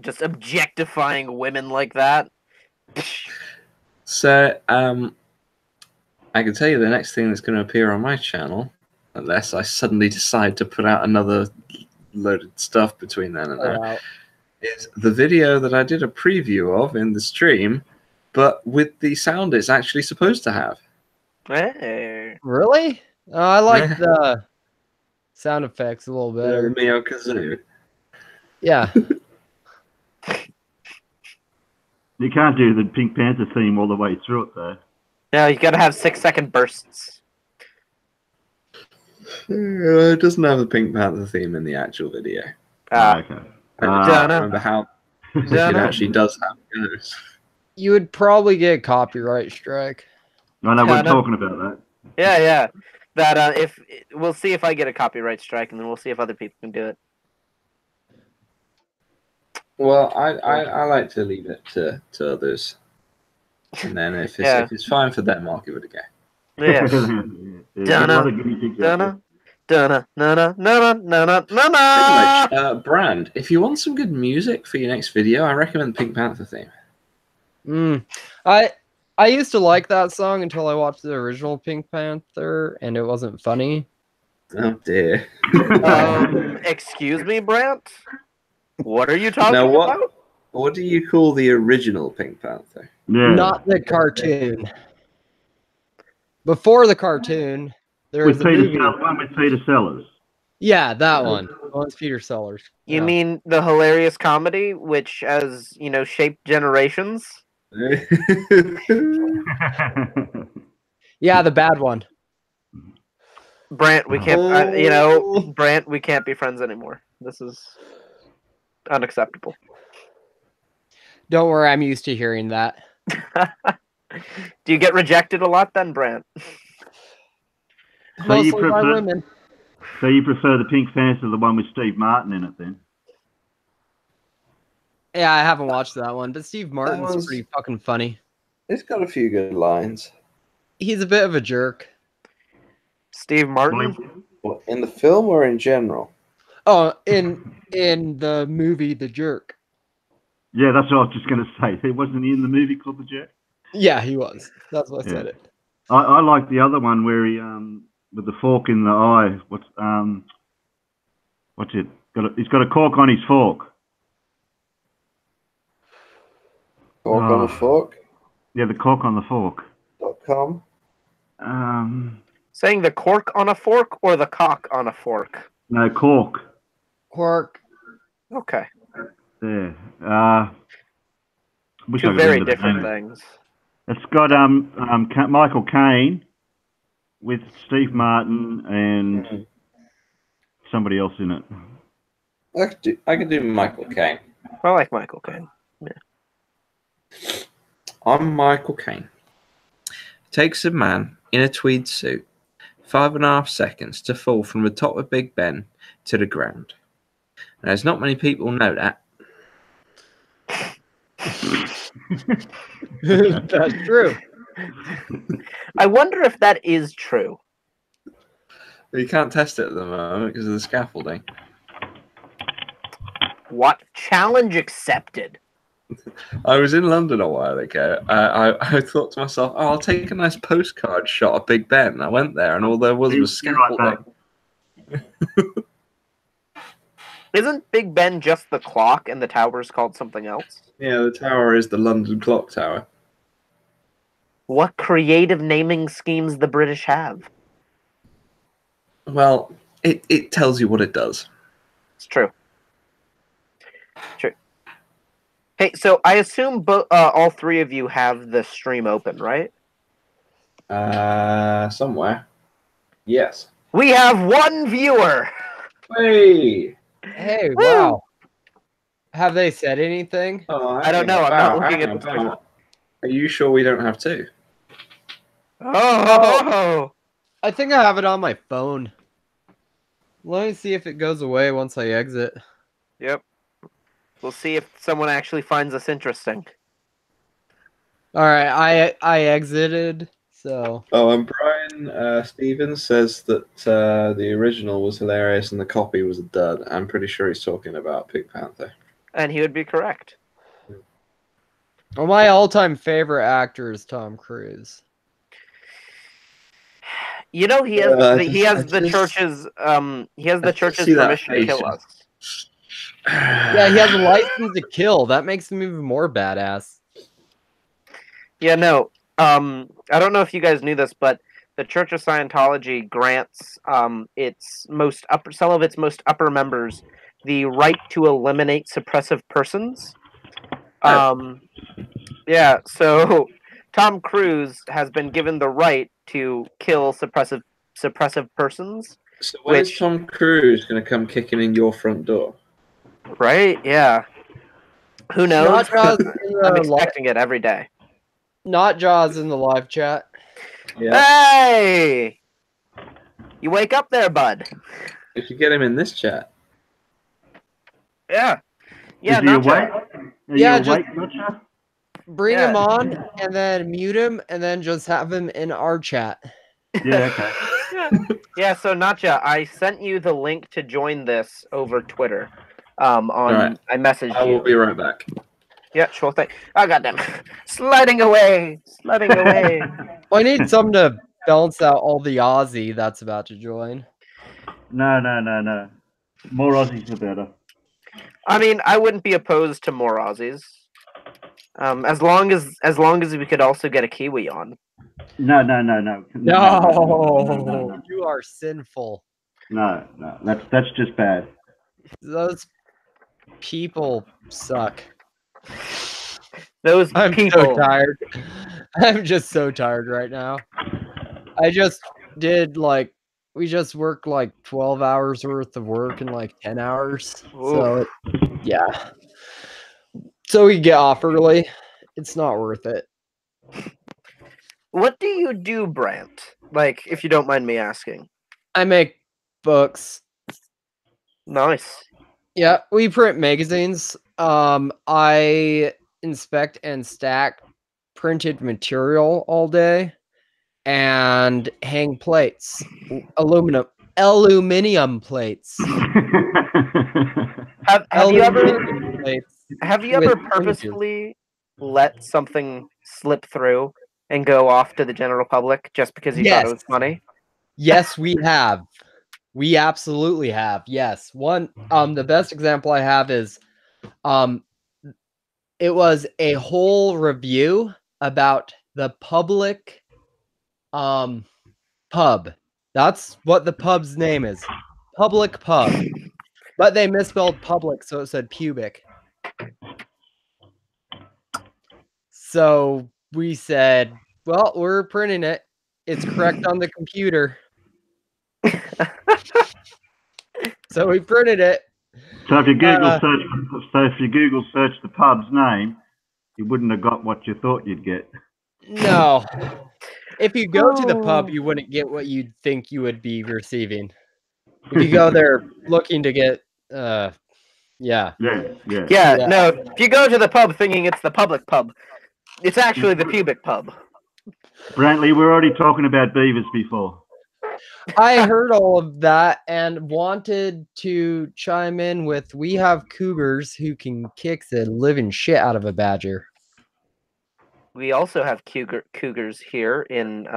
Just objectifying women like that. So, I can tell you the next thing that's going to appear on my channel, unless I suddenly decide to put out another loaded stuff between then and there, is the video that I did a preview of in the stream, but with the sound it's actually supposed to have. Hey. Really? I like the sound effects a little better. The Mio Kazoo. Yeah. You can't do the Pink Panther theme all the way through it, though. No, you gotta have 6-second bursts. It doesn't have the Pink Panther theme in the actual video. Okay. I don't remember how it actually does have goes. You would probably get a copyright strike. I know we're talking about that. Yeah. That if we'll see if I get a copyright strike, and then we'll see if other people can do it. Well, I like to leave it to others, and then if it's fine for them, I'll give it a go. Yeah. Brand, if you want some good music for your next video, I recommend Pink Panther theme. I used to like that song until I watched the original Pink Panther, and it wasn't funny. Oh dear. Excuse me, Brant? What are you talking about? What do you call the original Pink Panther? Yeah. Not the cartoon. Before the cartoon, there With was a Peter movie. one with Peter Sellers. Yeah, that one. The one's Peter Sellers. You Yeah. mean the hilarious comedy, which has shaped generations? Yeah, the bad one. Brant, we can't. Oh. Brant, we can't be friends anymore. This is unacceptable. Don't worry, I'm used to hearing that. Do you get rejected a lot then, Brant? So you Mostly by women. So you prefer the Pink Panther, the one with Steve Martin in it, then? Yeah, I haven't watched that one, but Steve Martin's pretty fucking funny. It's got a few good lines. He's a bit of a jerk. Steve Martin? What, in the film or in general? Oh, in the movie The Jerk. Yeah, that's what I was just going to say. He wasn't in the movie called The Jerk. Yeah, he was. That's why I said it. I like the other one where he with the fork in the eye. What's it? He's got a cork on his fork. Cork on a fork. Yeah, the cork on the fork. .com. Saying the cork on a fork or the cock on a fork? No, cork. Cork. Okay. There. Two very different things. It's got Michael Caine with Steve Martin and somebody else in it. I could do Michael Caine. I like Michael Caine. Yeah. I'm Michael Caine. Takes a man in a tweed suit 5.5 seconds to fall from the top of Big Ben to the ground. Now, there's not many people know that. That's true. I wonder if that is true. But you can't test it at the moment because of the scaffolding. What? Challenge accepted. I was in London a while ago. I thought to myself, oh, I'll take a nice postcard shot of Big Ben. I went there and all there was scaffolding. Isn't Big Ben just the clock and the tower's called something else? Yeah, the tower is the London Clock Tower. What creative naming schemes the British have. Well, it tells you what it does. It's true. True. Hey, so I assume all three of you have the stream open, right? Somewhere. Yes. We have one viewer! Hey! Hey, Woo! wow. Have they said anything? Oh, I don't know. I'm not looking at the screen. Are you sure we don't have two? Oh! I think I have it on my phone. Let me see if it goes away once I exit. Yep. We'll see if someone actually finds us interesting. All right, I exited, so. Oh, and Brian Stevens says that the original was hilarious and the copy was a dud. I'm pretty sure he's talking about Pink Panther. And he would be correct. Well, my all-time favorite actor is Tom Cruise. You know, he has the church's permission to kill us. Yeah, he has a license to kill. That makes him even more badass. Yeah, no. I don't know if you guys knew this, but the Church of Scientology grants some of its most upper members the right to eliminate suppressive persons. Yeah, so Tom Cruise has been given the right to kill suppressive persons. So when is Tom Cruise going to come kicking in your front door? Right? Yeah. Who knows? I'm expecting it every day. Not Jaws in the live chat. Yeah. Hey! You wake up there, bud. If you get him in this chat. Yeah. Yeah, Is he awake? Yeah, just bring him on and then mute him and then just have him in our chat. Yeah, okay. Yeah, so Natcha, I sent you the link to join this over Twitter. I messaged you. I will be right back. Yeah, sure thing. Oh, goddamn. Sliding away. I need something to balance out all the Aussie that's about to join. No. More Aussies the better. I mean, I wouldn't be opposed to more Aussies. As long as we could also get a Kiwi on. No. No, you are sinful. No. That's just bad. Those people suck. Those I'm people. so tired. I'm just so tired right now. I just did we just worked 12 hours worth of work in 10 hours. Oof. So yeah. So we get off early. It's not worth it. What do you do, Brant? If you don't mind me asking. I make books. Nice. Yeah, we print magazines. I inspect and stack printed material all day and hang plates. Aluminum plates. Have you ever plates Have you ever purposefully let something slip through and go off to the general public just because you thought it was funny? Yes, we have. We absolutely have. Yes. One the best example I have is it was a whole review about the public pub. That's what the pub's name is. Public pub. But they misspelled public, so it said pubic. So we said, well, we're printing it. It's correct on the computer. So we printed it. So if you Google search the pub's name, you wouldn't have got what you thought you'd get. No. If you go to the pub, you wouldn't get what you'd think you would be receiving. If you go there looking to get Yeah. No, if you go to the pub thinking it's the public pub, it's actually the pubic pub. Brantley, we're already talking about beavers before. I heard all of that and wanted to chime in with we have cougars who can kick the living shit out of a badger. We also have cougars here in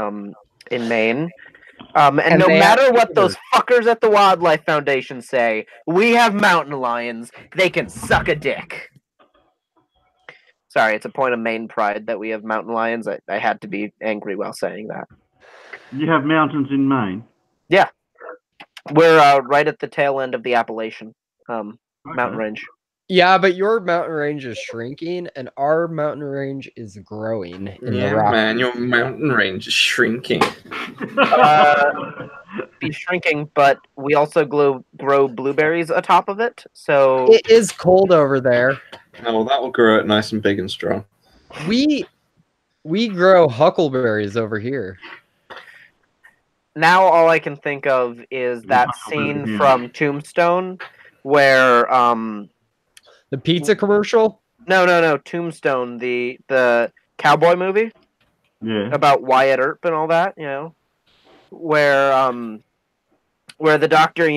Maine. And no matter what those fuckers at the Wildlife Foundation say, we have mountain lions. They can suck a dick. Sorry, it's a point of Maine pride that we have mountain lions. I had to be angry while saying that. You have mountains in Maine? Yeah. We're right at the tail end of the Appalachian mountain range. Yeah, but your mountain range is shrinking, and our mountain range is growing. Man, your mountain range is shrinking. Be shrinking, but we also grow blueberries atop of it. So it is cold over there. Oh, that will grow it nice and big and strong. We grow huckleberries over here. Now all I can think of is that scene from Tombstone where the pizza commercial? No, Tombstone, the cowboy movie. Yeah. About Wyatt Earp and all that, where the doctor,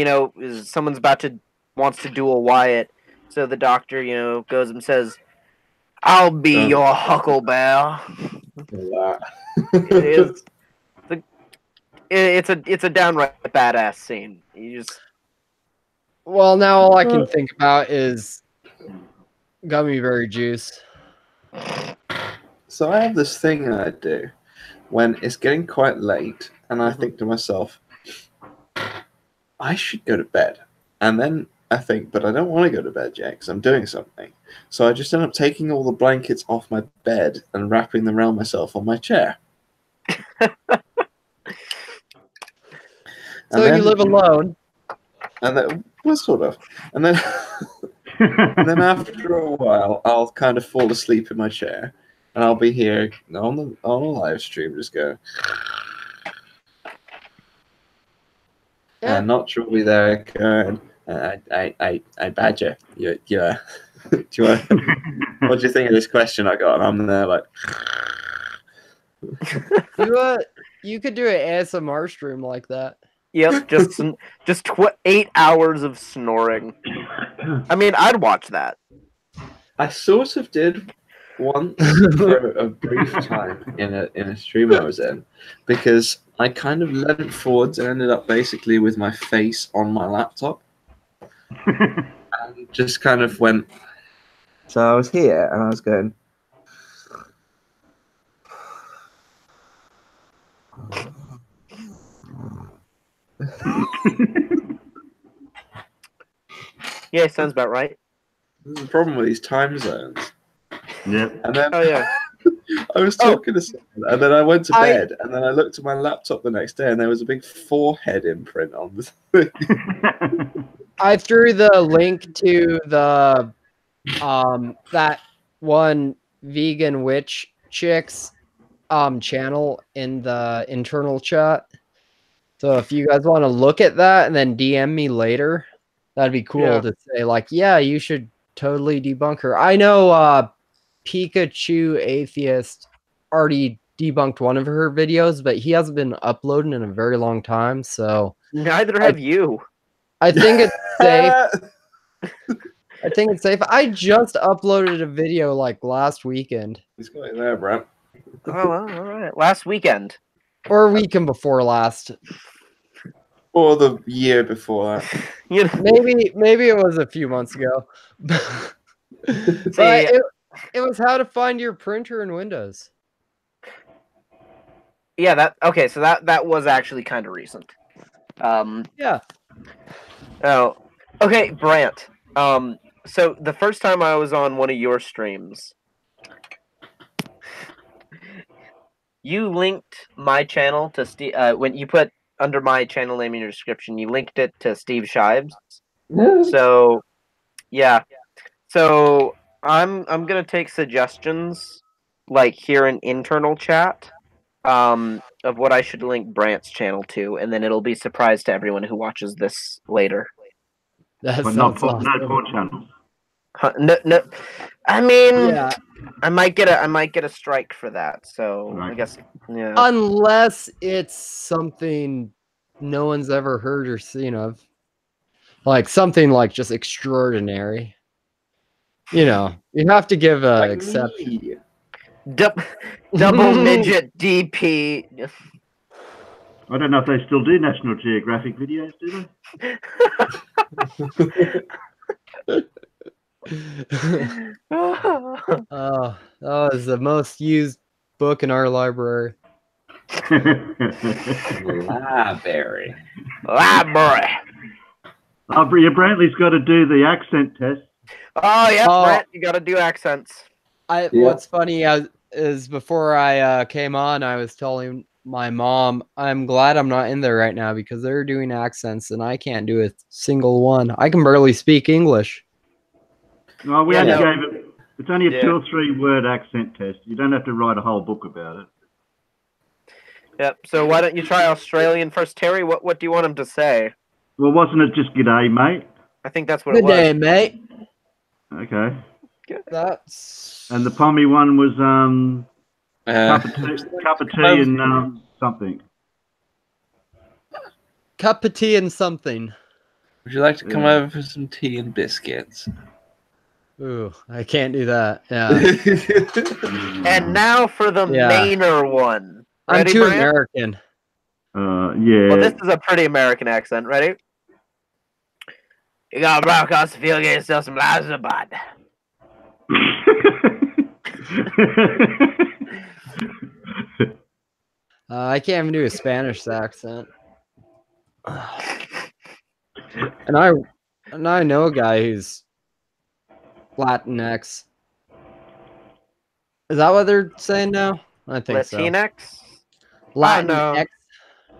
someone's wants to duel Wyatt, so the doctor, goes and says, "I'll be your hucklebear." It's a downright badass scene. Well, now all I can think about is gummy berry juice. So I have this thing that I do when it's getting quite late, and I think to myself, I should go to bed. And then I think, but I don't want to go to bed yet because I'm doing something. So I just end up taking all the blankets off my bed and wrapping them around myself on my chair. So you live alone? And then, well, sort of. And then, and then after a while, I'll kind of fall asleep in my chair, and I'll be here on a live stream, just go. And Notch will be there going, I badger. You do you want, what do you think of this question I got? And I'm there like. You could do an ASMR stream like that. Yep, just 8 hours of snoring. I mean, I'd watch that. I sort of did once for a brief time in a stream I was in, because I kind of leant forwards and ended up basically with my face on my laptop. And and just kind of went. So I was here, and I was going. Yeah, sounds about right. There's a problem with these time zones. Yep. And then Oh yeah. I was talking to someone, and then I went to bed, and then I looked at my laptop the next day, and there was a big forehead imprint on the thing. I threw the link to the that one vegan witch chick's channel in the internal chat. So if you guys want to look at that and then DM me later, that'd be cool to say like, yeah, you should totally debunk her. I know Pikachu Atheist already debunked one of her videos, but he hasn't been uploading in a very long time, so neither have you. I think it's safe. I think it's safe. I just uploaded a video like last weekend. He's got it there, bro. Oh, well, all right. Last weekend. Or weekend before last. Or the year before that. You know, Maybe it was a few months ago. But it was how to find your printer in Windows. yeah, okay, so that was actually kind of recent. Yeah. Oh. Okay, Brant. So the first time I was on one of your streams, you linked my channel to Steve. When you put under my channel name in your description, you linked it to Steve Shives. So, yeah. So I'm gonna take suggestions like here in internal chat of what I should link Brant's channel to, and then it'll be a surprise to everyone who watches this later. That But sounds no awesome. porn channels. No. I mean, Yeah. I might get a strike for that. So Right. I guess yeah. Unless it's something no one's ever heard or seen of. Like something like just extraordinary. You know, you have to give a Like exception. me. Double midget DP. I don't know if they still do National Geographic videos, do they? Oh, that was the most used book in our library. Library. Library. Yeah, Brantley's got to do the accent test. Oh yeah, Oh. Brant, you got to do accents. Yeah. What's funny is before I came on, I was telling my mom, I'm glad I'm not in there right now because they're doing accents and I can't do a single one. I can barely speak English. No, we Yeah, only no. gave it. It's only a Yeah. 2 or 3 word accent test. You don't have to write a whole book about it. Yep. So why don't you try Australian first, Terry? What do you want him to say? Well, wasn't it just "G'day, mate"? I think that's what Good it was. day, mate. Okay. That's And the pommy one was Uh, cup of tea and something. cup of tea and something. would you like to come Yeah. over for some tea and biscuits? Ooh, I can't do that. Yeah. And now for the Yeah. Mainer one. I'm Ready, too Brant? American. Yeah. Well, this is a pretty American accent. Ready? You gotta broadcast the field, get yourself some lives in the bud. I can't even do a Spanish accent. And I know a guy who's Latinx. Is that what they're saying now? I think Latinx? so. I don't know. Latinx,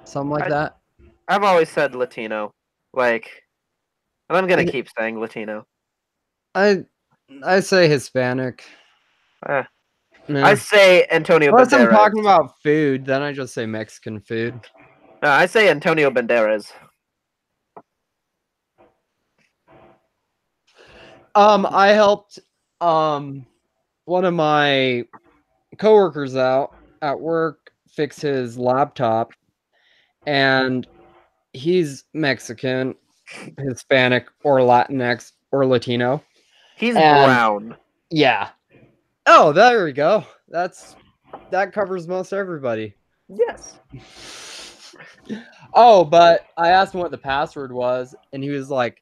something like that. I've always said Latino. Like, and I'm gonna keep saying Latino. I say Hispanic. Eh. No. I say Antonio Unless I'm Banderas. talking about food, then I just say Mexican food. No, I say Antonio Banderas. I helped one of my coworkers out at work fix his laptop, and he's Mexican, Hispanic, or Latinx or Latino. He's And- brown. Yeah. Oh, there we go. That covers most everybody. Yes. Oh, but I asked him what the password was, and he was like,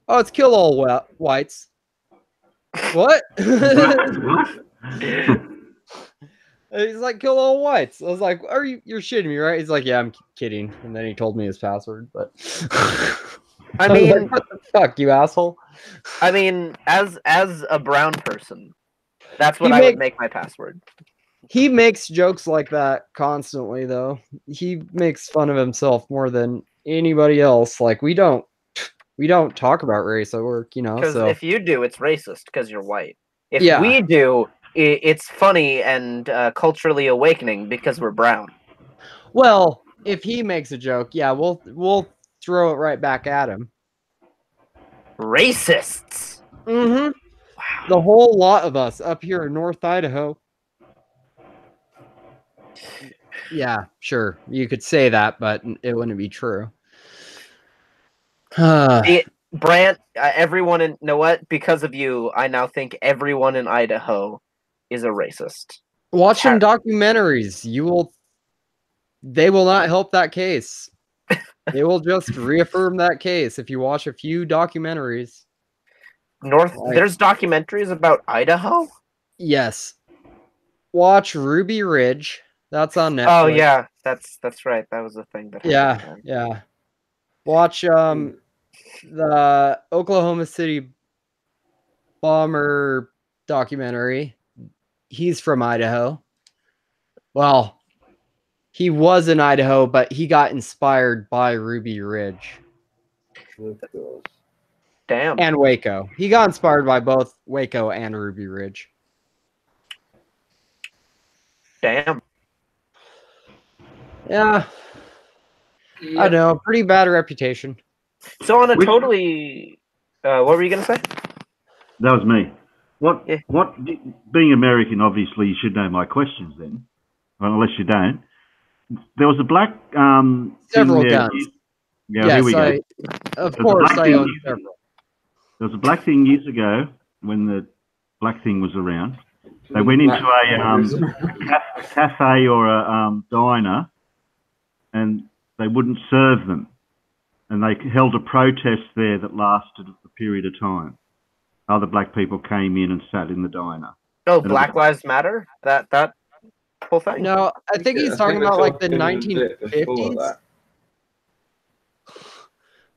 Oh, it's kill all whites. What? What? He's like, kill all whites. I was like, you're shitting me, right? He's like, yeah, I'm kidding. And then he told me his password, but I was mean, like, what the fuck, you asshole? I mean, as a brown person, that's what He I would make- make my password. He makes jokes like that constantly, though. He makes fun of himself more than anybody else. Like, we don't talk about race at work, you know. Because So if you do, it's racist because you're white. If Yeah. we do, it's funny and culturally awakening because we're brown. well, if he makes a joke, yeah, we'll throw it right back at him. Racists. Mm-hmm. Wow. The whole lot of us up here in North Idaho. Yeah, sure. You could say that, but it wouldn't be true. Brant, everyone in, know what? Because of you, I now think everyone in Idaho is a racist. Watch some documentaries. They will not help that case. They will just reaffirm that case if you watch a few documentaries. There's documentaries about Idaho? Yes. Watch Ruby Ridge. That's on Netflix. Oh yeah, that's right. That was the thing that happened. Yeah. Watch the Oklahoma City bomber documentary. He's from Idaho. Well, he was in Idaho, but he got inspired by Ruby Ridge. Damn. And Waco. He got inspired by both Waco and Ruby Ridge. Damn. Yeah. I know. Pretty bad reputation. So on a totally... what were you going to say? That was me. Being American, obviously, you should know my questions then. Well, unless you don't. There was a black... several guns. Yeah, here we go. Of course, I own several. There was a black thing years ago when the black thing was around. They went into a cafe or a diner, and they wouldn't serve them. And they held a protest there that lasted a period of time. Other black people came in and sat in the diner. Oh, Black Lives Matter? That whole thing? No, I think he's talking about like the 1950s.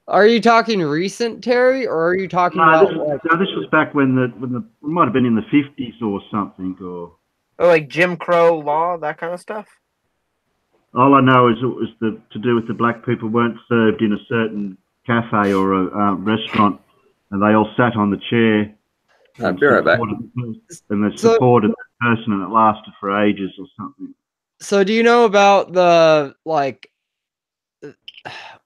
Are you talking recent, Terry, or are you talking about? This was back when it might have been in the 50s or something, or like Jim Crow law, that kind of stuff. All I know is it was to do with the black people weren't served in a certain cafe or a restaurant, and they all sat on the chair. I'll be right back. And they supported the person, and it lasted for ages or something. So, do you know about the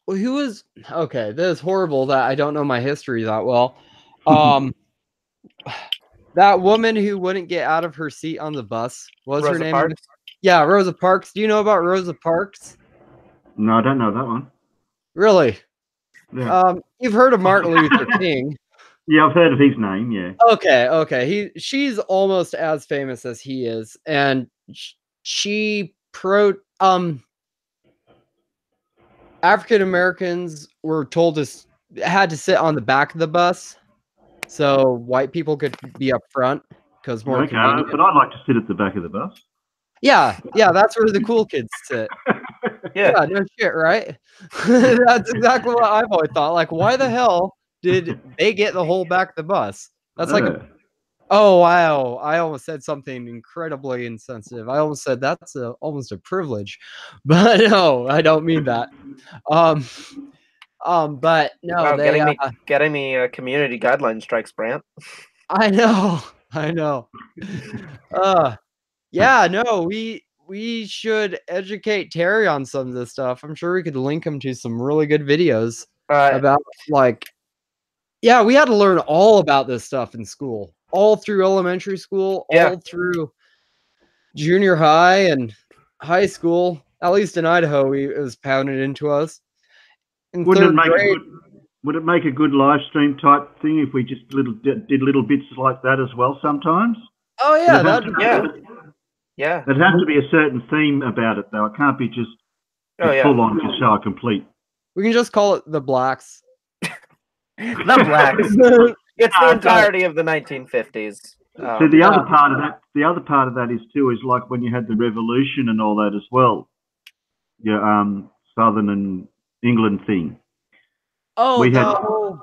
who was okay? This is horrible that I don't know my history that well. That woman who wouldn't get out of her seat on the bus, what was her name? Parks? Yeah, Rosa Parks. Do you know about Rosa Parks? No, I don't know that one. Really? Yeah. You've heard of Martin Luther King. Yeah, I've heard of his name, yeah. Okay. She's almost as famous as he is, and African Americans were told had to sit on the back of the bus, so white people could be up front because more convenient. But I'd like to sit at the back of the bus. Yeah, that's where the cool kids sit. Yeah, no shit, right? That's exactly what I've always thought. Like, why the hell did they get the whole back of the bus? That's like oh wow, I almost said something incredibly insensitive. I almost said that's almost a privilege, but no, I don't mean that. But no, wow, getting me community guideline strikes, Brant. I know. Yeah, no, we should educate Terry on some of this stuff. I'm sure we could link him to some really good videos about yeah, we had to learn all about this stuff in school, all through elementary school, all through junior high and high school. At least in Idaho, it was pounded into us. Would it make a good live stream type thing if we just did little bits like that as well sometimes? Oh yeah, yeah. There'd have to be a certain theme about it though. It can't be just full on Casella complete. We can just call it the Blacks. The blacks. It's the entirety of the 1950s. So the other part of that is too is like when you had the revolution and all that as well. Your Southern and England thing. Oh, We the had- whole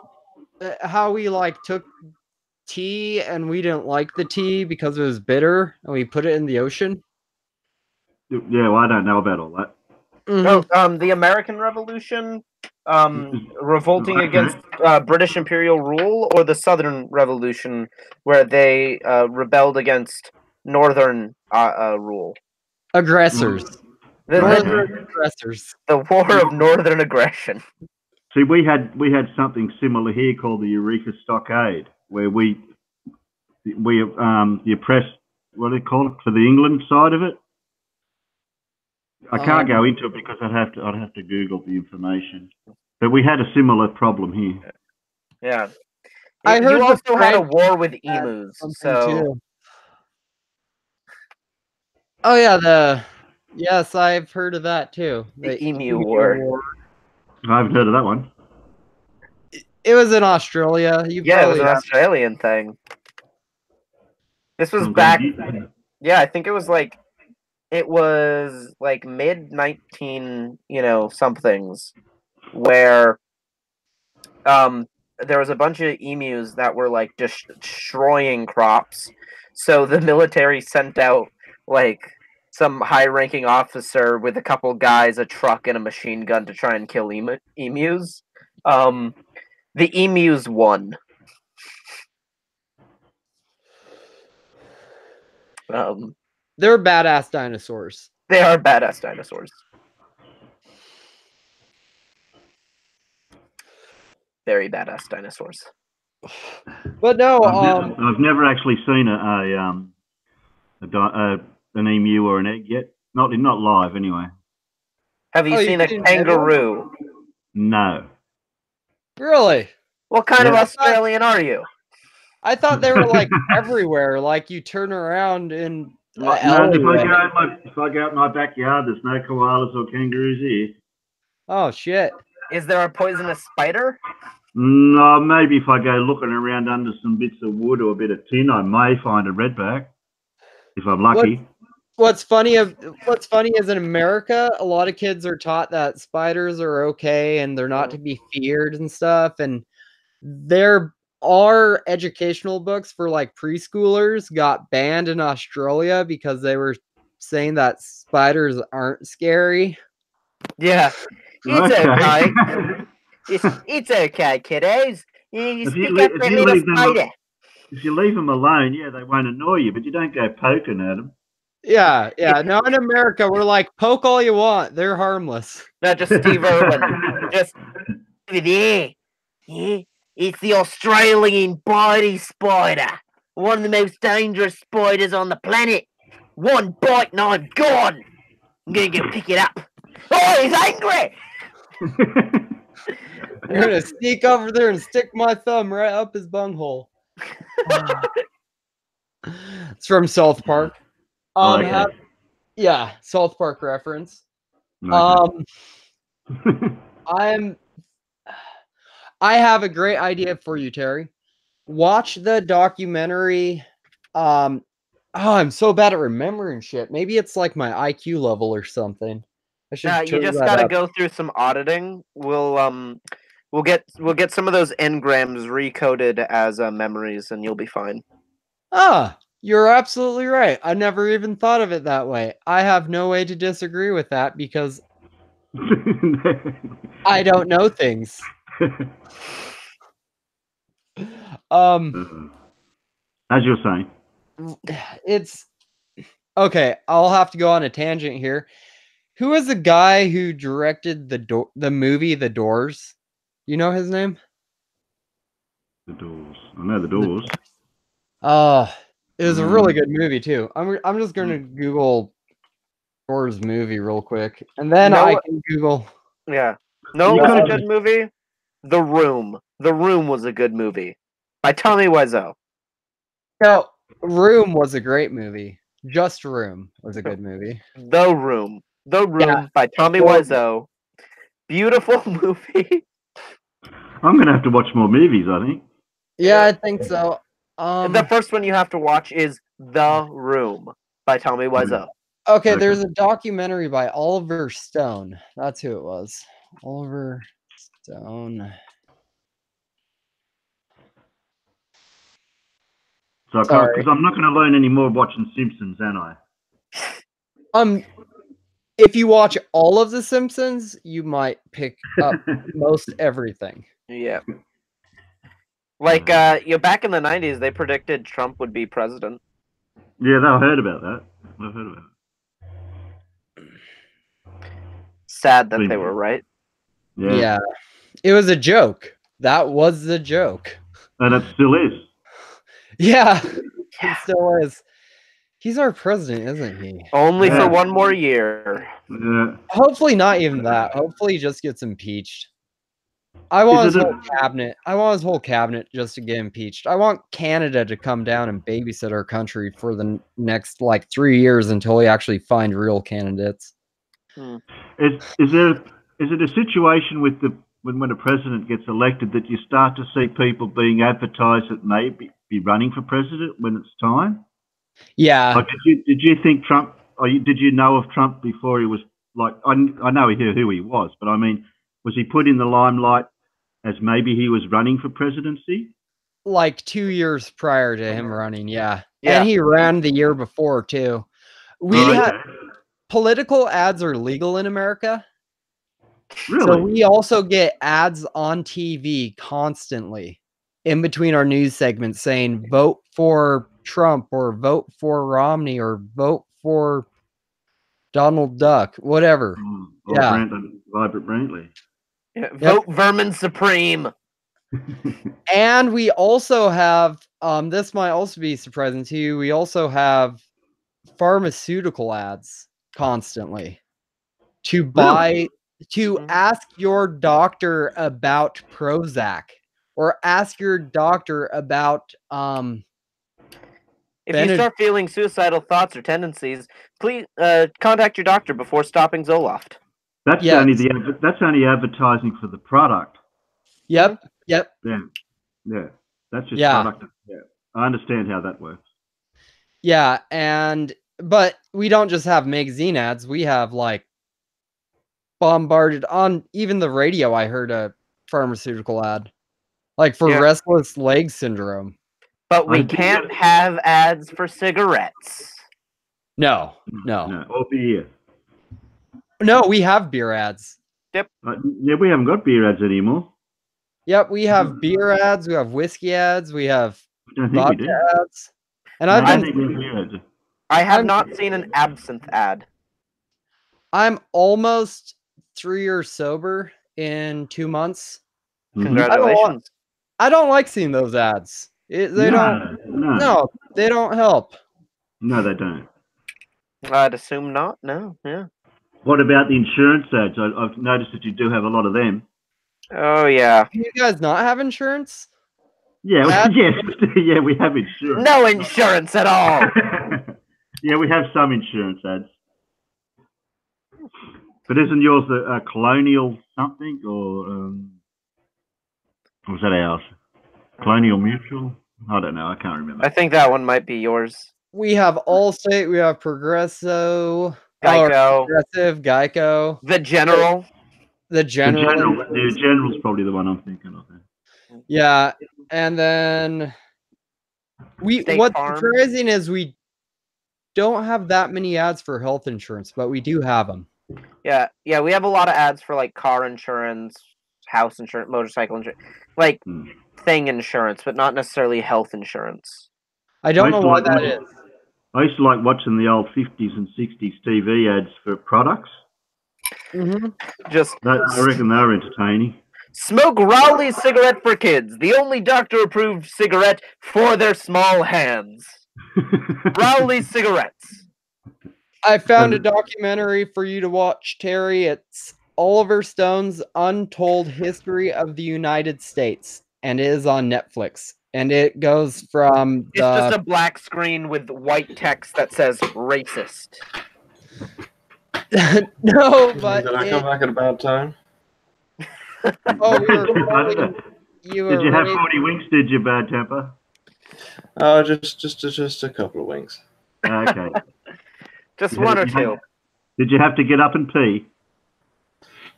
how we like took tea and we didn't like the tea because it was bitter and we put it in the ocean. Yeah, well, I don't know about all that. Mhm. The American Revolution, revolting against British imperial rule, or the Southern Revolution, where they rebelled against Northern rule. Aggressors. The Aggressors. War of Northern Aggression. See, we had something similar here called the Eureka Stockade, where we oppressed, what do they call it, for the England side of it. I can't go into it because I'd have to Google the information. But we had a similar problem here. Yeah. I heard you also had a French war with emus, so too. Oh yeah, yes, I've heard of that too. the Emu War. I haven't heard of that one. It was in Australia. It was an Australian thing. This was back. Yeah, I think it was like mid 19, somethings, where there was a bunch of emus that were like destroying crops. So the military sent out like some high-ranking officer with a couple guys, a truck, and a machine gun to try and kill emus. The emus won. They're badass dinosaurs. They are badass dinosaurs. Very badass dinosaurs. But no, I've never actually seen an emu or an egg yet. Not live, anyway. Have you seen a kangaroo? No. Really? What kind of Australian are you? I thought they were like everywhere. Like you turn around in. No, if I go out in my backyard, there's no koalas or kangaroos here. Oh shit! Is there a poisonous spider? No, maybe if I go looking around under some bits of wood or a bit of tin, I may find a redback if I'm lucky. What's funny is in America, a lot of kids are taught that spiders are okay and they're not to be feared and stuff. And there are educational books for like preschoolers got banned in Australia because they were saying that spiders aren't scary. Yeah, it's okay. It's okay, kiddos. You stick up that little spider. If you leave them alone, yeah, they won't annoy you, but you don't go poking at them. Yeah. Now in America, we're like, poke all you want. They're harmless. Not just Steve Irwin. Just there. Yeah, it's the Australian bitey spider. One of the most dangerous spiders on the planet. One bite and I'm gone. I'm going to go pick it up. Oh, he's angry. You're going to sneak over there and stick my thumb right up his bunghole. It's from South Park. Yeah, South Park reference. Okay. I have a great idea for you, Terry. Watch the documentary. I'm so bad at remembering shit. Maybe it's like my IQ level or something. You just gotta go through some auditing. We'll get some of those engrams recoded as memories, and you'll be fine. You're absolutely right. I never even thought of it that way. I have no way to disagree with that because I don't know things. As you're saying, it's okay. I'll have to go on a tangent here. Who is the guy who directed the movie The Doors? You know his name? The Doors. I know The Doors. It was a really good movie too. I'm just going to Google Doors movie real quick, and then I can Google. Yeah. No, it was a good movie. The Room. The Room was a good movie. By Tommy Wiseau. No, Room was a great movie. Just Room was a good movie. The Room. The Room by Tommy Wiseau. Beautiful movie. I'm going to have to watch more movies, I think. Yeah, I think so. The first one you have to watch is The Room by Tommy Wiseau. Okay, Okay. there's a documentary by Oliver Stone. That's who it was. Oliver Stone. So, Sorry. because I'm not going to learn any more watching Simpsons, am I? If you watch all of The Simpsons, you might pick up most everything. Yeah. Like, back in the 90s, they predicted Trump would be president. Yeah, I heard about that. I've heard about it. Sad that they were right. Yeah. It was a joke. That was the joke. And it still is. Yeah, it still is. He's our president, isn't he? Only for one more year. Yeah. Hopefully not even that. Hopefully he just gets impeached. I want his whole cabinet. I want his whole cabinet just to get impeached. I want Canada to come down and babysit our country for the next 3 years until we actually find real candidates. Is it a situation with when a president gets elected that you start to see people being advertised that may be running for president when it's time? Yeah. Like, did you think Trump? Or did you know of Trump before he was I know who he was, but I mean, was he put in the limelight as maybe he was running for presidency? 2 years prior to him running, yeah. And he ran the year before too. Political ads are legal in America. Really? So we also get ads on TV constantly in between our news segments saying vote for Trump or vote for Romney or vote for Donald Duck, whatever. Vibrant Brantley. Yeah, vote Vermin Supreme. And we also have, this might also be surprising to you, we also have pharmaceutical ads constantly to buy, to ask your doctor about Prozac or ask your doctor about, if you start feeling suicidal thoughts or tendencies, please contact your doctor before stopping Zoloft. That's only advertising for the product. Yep. Yeah. That's just product. Yeah. I understand how that works. Yeah, but we don't just have magazine ads. We have bombarded on even the radio. I heard a pharmaceutical ad, for restless leg syndrome. But we can't have ads for cigarettes. No. Or beer. No, we have beer ads. Yep. We haven't got beer ads anymore. Yep, we have beer ads. We have whiskey ads. We have vodka ads. And I have not seen an absinthe ad. I'm almost 3 years sober in 2 months. Congratulations. I don't like seeing those ads. They don't help. No, they don't. I'd assume not. No, yeah. What about the insurance ads? I've noticed that you do have a lot of them. Oh, yeah. Do you guys not have insurance? Yeah, yeah, we have insurance. No insurance at all. Yeah, we have some insurance ads. But isn't yours a Colonial something, or was that ours? Colonial Mutual? I don't know. I can't remember. I think that one might be yours. We have Allstate. We have Progressive. Geico. The General. The General. The General's probably the one I'm thinking of. Yeah, and then what's surprising is we don't have that many ads for health insurance, but we do have them. Yeah, we have a lot of ads for car insurance, house insurance, motorcycle insurance, thing insurance, but not necessarily health insurance. I don't know why that is. I used to like watching the old 50s and 60s TV ads for products. Mm-hmm. I reckon they were entertaining. Smoke Rowley cigarette for kids, the only doctor-approved cigarette for their small hands. Rowley cigarettes. I found a documentary for you to watch, Terry. It's Oliver Stone's Untold History of the United States, and it is on Netflix. And it goes from It's just a black screen with white text that says racist. No, but Did I come back at a bad time? Oh, you Did were you have raised- 40 winks, did you, Bad Temper? Oh, just a couple of wings. Okay. Just one or two. Did you have to get up and pee?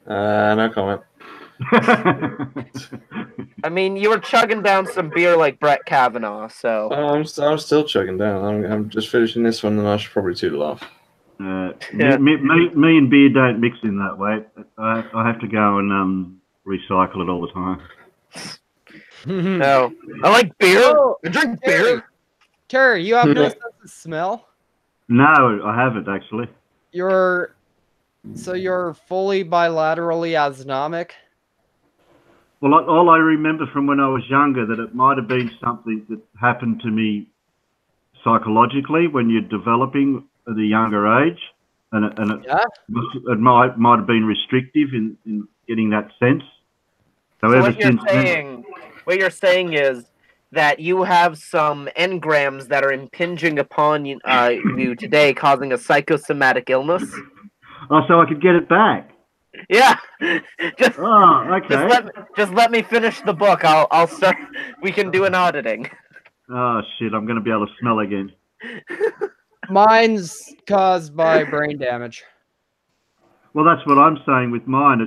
No comment. I mean, you were chugging down some beer like Brett Kavanaugh, so. I'm still chugging down. I'm just finishing this one, and I should probably toodle off. Yeah. Me and beer don't mix in that way. I have to go and recycle it all the time. No. I like beer. Oh, I drink beer. Terry, you have no sense of smell? No, I haven't actually. You're fully bilaterally asnomic? Well, all I remember from when I was younger that it might have been something that happened to me psychologically when you're developing at a younger age, and it might have been restrictive in getting that sense. So ever since then, what you're saying is that you have some engrams that are impinging upon you today, causing a psychosomatic illness. oh, so I could get it back. Yeah. Okay. Just let me finish the book. I'll start. We can do an auditing. Oh shit! I'm going to be able to smell again. Mine's caused by brain damage. Well, that's what I'm saying with mine.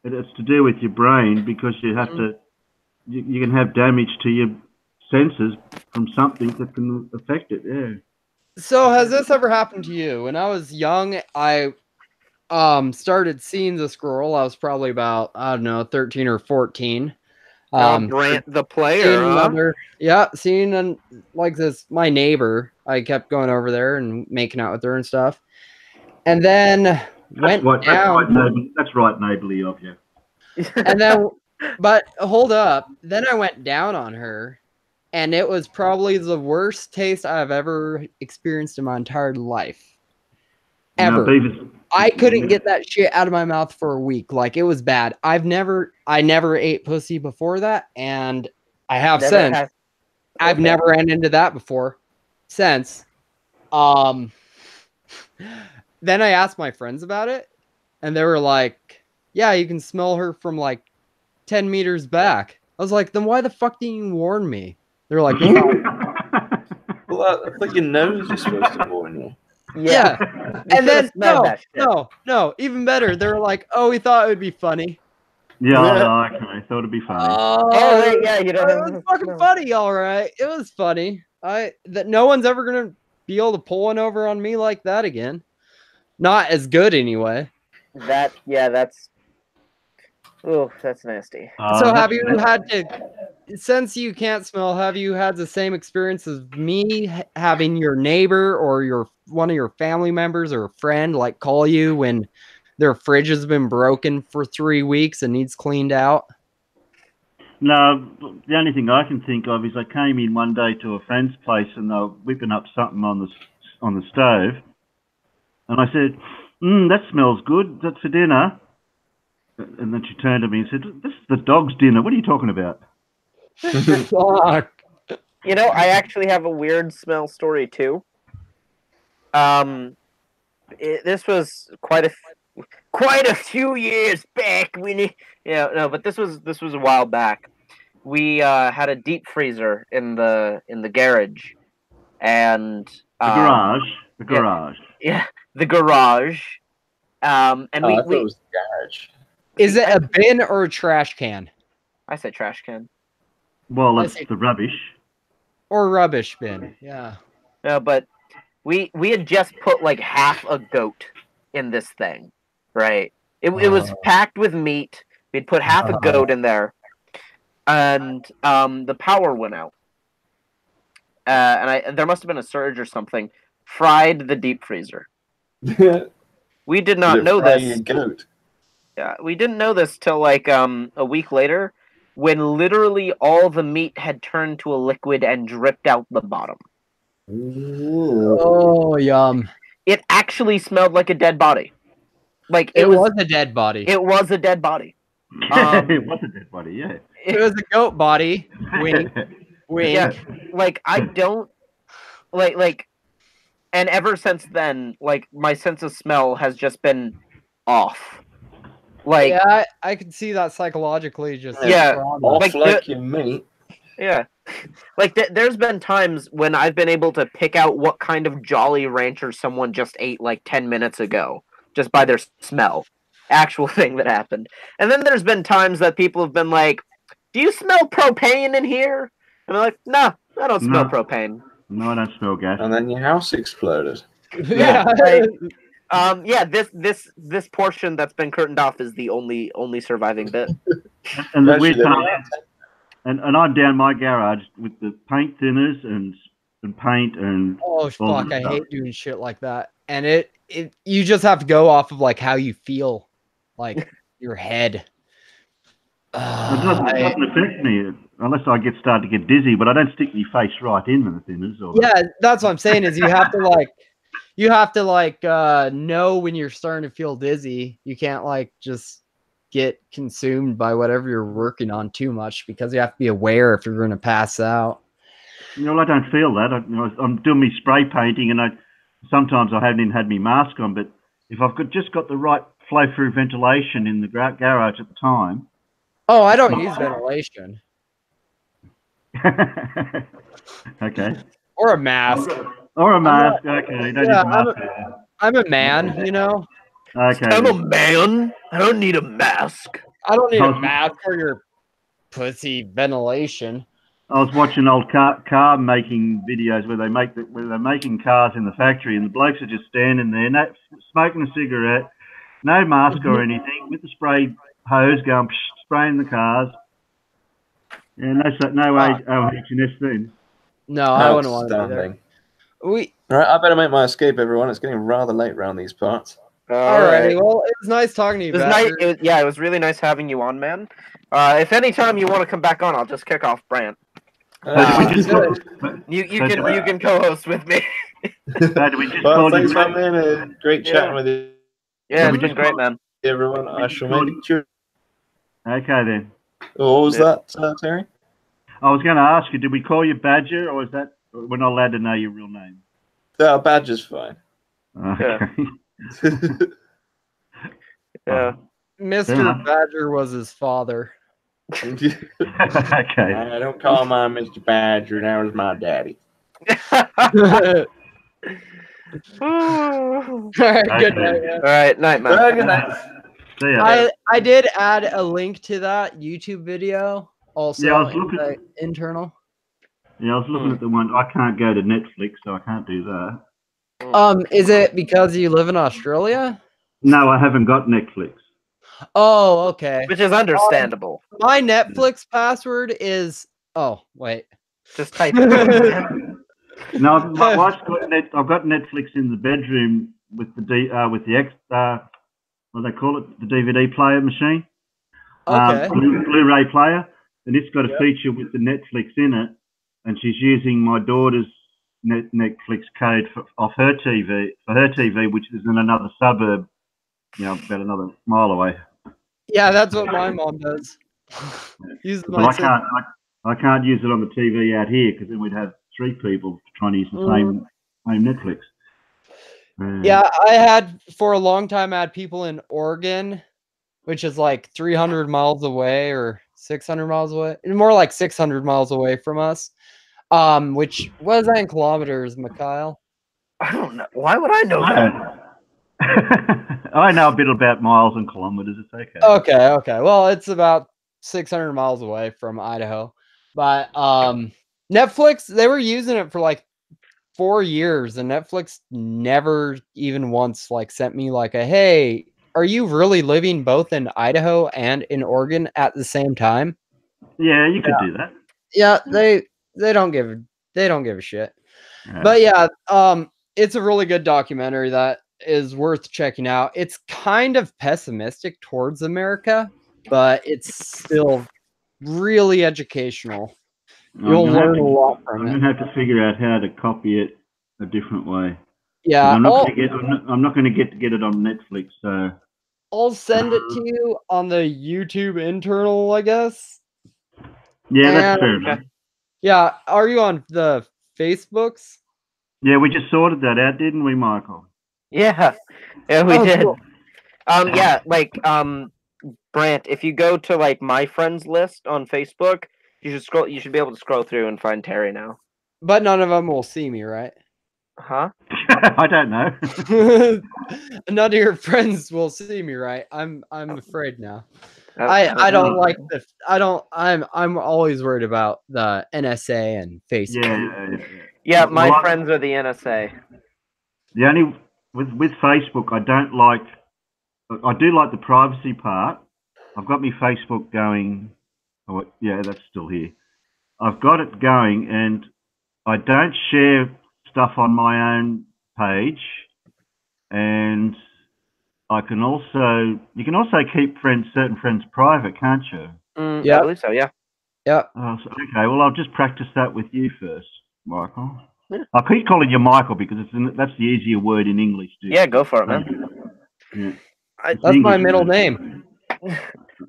It's to do with your brain because you have to. You can have damage to your senses from something that can affect it. Yeah. So has this ever happened to you? When I was young, I started seeing this girl. I was probably about, I don't know, 13 or 14. Brant the player, seeing like this, my neighbor. I kept going over there and making out with her and stuff. And then That's right, neighborly of you. And then, but hold up. Then I went down on her, and it was probably the worst taste I've ever experienced in my entire life. Ever. No, I couldn't get that shit out of my mouth for a week. Like, it was bad. I never ate pussy before that, and I have since. I've never ran into that before since. Then I asked my friends about it, and they were like, yeah, you can smell her from like 10 meters back. I was like, then why the fuck didn't you warn me? They're like, Well, I think your nose is supposed to warn you. Yeah. And then no, even better. They were like, oh, we thought it would be funny. Yeah, okay. I thought it'd be funny. It was fucking funny, all right. It was funny. That no one's ever gonna be able to pull one over on me like that again. Not as good anyway. That's nasty. So have you had to, since you can't smell, have you had the same experience as me, having your neighbor or one of your family members or a friend like call you when their fridge has been broken for 3 weeks and needs cleaned out? No, the only thing I can think of is I came in one day to a friend's place and they were whipping up something on the stove, and I said, that smells good. That's for dinner. And then she turned to me and said, this is the dog's dinner. What are you talking about? Fuck. You know, I actually have a weird smell story too. This was quite a few years back but this was a while back. We had a deep freezer in the garage, and the garage. Yeah, the garage. And I thought it was the garage. Is it a bin or a trash can? I said trash can. Well, it's the rubbish. Or rubbish bin, yeah. No, but we had just put like half a goat in this thing, right? It was packed with meat. We'd put half a goat in there, and the power went out. And there must have been a surge or something. Fried the deep freezer. We did not know this. Goat? Yeah, we didn't know this till like a week later, when literally all the meat had turned to a liquid and dripped out the bottom. Ooh. Oh, yum. It actually smelled like a dead body. Like it was a dead body. It was a dead body. It was a dead body, yeah. It was a goat body. Wink. Wink. Yeah, like I don't like and ever since then, like my sense of smell has just been off. Like, yeah, I can see that psychologically. Just Yeah. Off Like, like your meat. yeah. Like, there's been times when I've been able to pick out what kind of Jolly Rancher someone just ate like 10 minutes ago, just by their smell. Actual thing that happened. And then there's been times that people have been like, "Do you smell propane in here?" And I'm like, "No, I don't smell No. propane." No, I don't smell gas. And then your house exploded. yeah. Yeah, this portion that's been curtained off is the only surviving bit. And the Actually, weird there part, we and I'm down my garage with the paint thinners and paint and Oh all fuck! that I stuff. hate doing shit like that. And it you just have to go off of like how you feel, like your head. It doesn't affect me unless I start to get dizzy, but I don't stick my face right in the thinners. Yeah, that's what I'm saying. Is you have to know when you're starting to feel dizzy. You can't like just get consumed by whatever you're working on too much, because you have to be aware if you're going to pass out. I don't feel that. I'm doing my spray painting, and sometimes I haven't even had my mask on. But if I've just got the right flow through ventilation in the garage at the time. Oh, I don't use ventilation. Okay. Or a mask. Or a mask. Okay. Don't use a mask. I'm a man, you know. Okay. I'm a man. I don't need a mask. I don't need a mask for your pussy ventilation. I was watching old car making videos where they're making cars in the factory, and the blokes are just standing there, smoking a cigarette, no mask or anything, with the spray hose going spraying the cars. Yeah, no OH&S then. No, I wouldn't want to be there. All right, I better make my escape, everyone. It's getting rather late around these parts. Alrighty, well, it was nice talking to you. It was really nice having you on, man. If anytime you want to come back on, I'll just kick off Brant. You can co-host with me. Well, thanks for having great chatting with you. Yeah, it's been great, man. Everyone, I shall make sure. Okay then. What was that, Terry? I was going to ask you, did we call you Badger, or is that we're not allowed to know your real name? Yeah, Badger's fine. Okay. Yeah. Mr. Badger was his father. Okay. I don't call mine Mr. Badger. That was my daddy. All right, good night, man. All right, night, man. Good night. See ya. I did add a link to that YouTube video also. Yeah, I was looking internal. Yeah, I was looking at the one. I can't go to Netflix, so I can't do that. Is it because you live in Australia? No, I haven't got Netflix. Oh, okay. Which is understandable. My Netflix password is. Oh, wait. Just type it. No, my wife's got I've got Netflix in the bedroom with the what do they call it? The DVD player machine. Okay. Blu-ray player, and it's got a feature with the Netflix in it, and she's using my daughter's Netflix code off her TV, which is in another suburb, about another mile away. Yeah, that's what my mom does. I can't use it on the TV out here, because then we'd have three people trying to use the same Netflix. Yeah, I had for a long time. I had people in Oregon, which is like 300 miles away or 600 miles away, more like 600 miles away from us. Which was that in kilometers, Mikhail? I don't know. Why would I know that? I know a bit about miles and kilometers. It's okay. Okay. Well, it's about 600 miles away from Idaho. But Netflix, they were using it for like 4 years, and Netflix never even once like sent me like a, hey, are you really living both in Idaho and in Oregon at the same time? Yeah, you could do that. Yeah, they don't give a shit. Yeah. But yeah, it's a really good documentary that is worth checking out. It's kind of pessimistic towards America, but it's still really educational. You'll learn a lot from it. I'm gonna have to figure out how to copy it a different way. Yeah, I'm not gonna get it on Netflix. So I'll send it to you on the YouTube internal, I guess. Yeah, that's fair enough. Yeah, are you on the Facebooks? Yeah, we just sorted that out, didn't we, Michael? Yeah, we did. Cool. Yeah, like Brant, if you go to like my friends list on Facebook, you should be able to scroll through and find Terry now. But none of them will see me, right? Huh? I don't know. None of your friends will see me, right? I'm afraid now. I I don't know. like the I'm always worried about the NSA and Facebook. Yeah, my Well, friends are the NSA. the only with Facebook, I don't like. I do like the privacy part. I've got my Facebook going. Oh, yeah, that's still here. I've got it going, and I don't share stuff on my own page. And I can also, you can also keep certain friends private, can't you? I believe so. Yeah. Yeah. Oh, okay, well, I'll just practice that with you first, Michael. Yeah. I keep calling you Michael because that's the easier word in English. Yeah, go for it, man. Yeah. That's my middle name.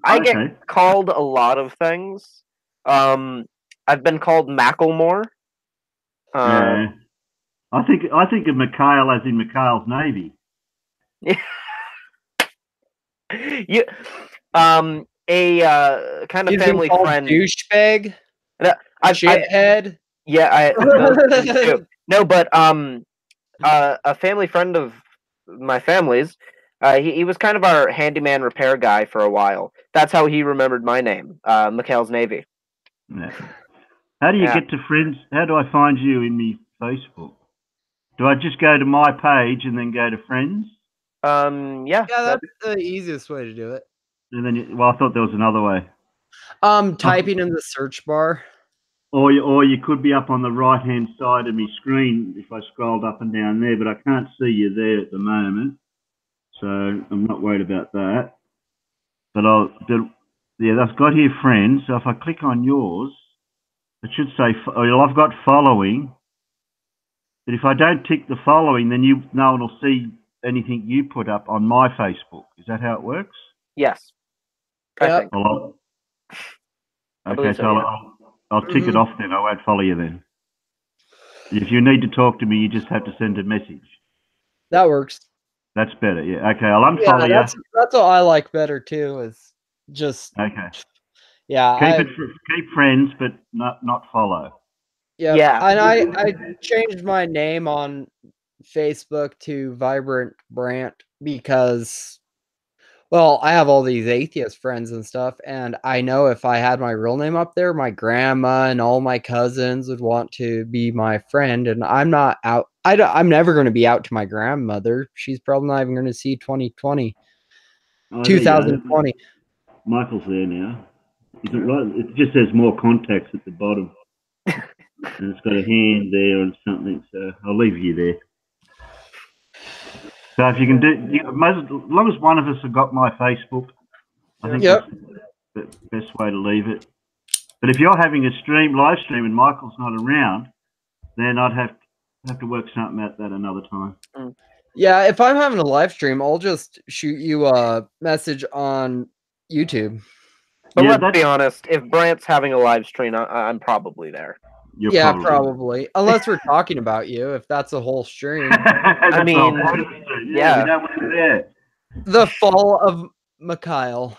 I get called a lot of things. I've been called Macklemore. Yeah. I think of Mikhail as in Mikhail's Navy. You, a kind of You've family been called friend. Douchebag. Shithead. Yeah, those things too. No, but a family friend of my family's. He was kind of our handyman repair guy for a while. That's how he remembered my name, Mikhail's Navy. Yeah. How do you get to friends? How do I find you in me Facebook? Do I just go to my page and then go to friends? Yeah. Yeah, that's the easiest way to do it. And then, well, I thought there was another way. Typing in the search bar. Or you could be up on the right-hand side of my screen if I scrolled up and down there, but I can't see you there at the moment. So I'm not worried about that. But I've got here friends. So if I click on yours, it should say, I've got following. But if I don't tick the following, then no one will see anything you put up on my Facebook. Is that how it works? Yes. Yep. Okay, so I'll tick it off then. I won't follow you then. If you need to talk to me, you just have to send a message. That works. That's better. Yeah. Okay, I'll unfollow you. That's what I like better too. Is just okay. Yeah. Keep friends, but not follow. Yeah. And I changed my name on Facebook to Vibrant Brant because, well, I have all these atheist friends and stuff, and I know if I had my real name up there, my grandma and all my cousins would want to be my friend, and I'm not out. I'm never going to be out to my grandmother. She's probably not even going to see 2020. 2020. Michael's there now. Is it right? It just says more contacts at the bottom. And it's got a hand there and something, so I'll leave you there. So if you can as long as one of us have got my Facebook, I think that's the best way to leave it. But if you're having a live stream and Michael's not around, then I'd have to work something out that another time. Yeah, if I'm having a live stream, I'll just shoot you a message on YouTube. But let's be honest, if Brant's having a live stream, I'm probably there. Probably. Unless we're talking about you, if that's a whole stream. I mean, yeah. We don't want to do that. The fall of Mikhail.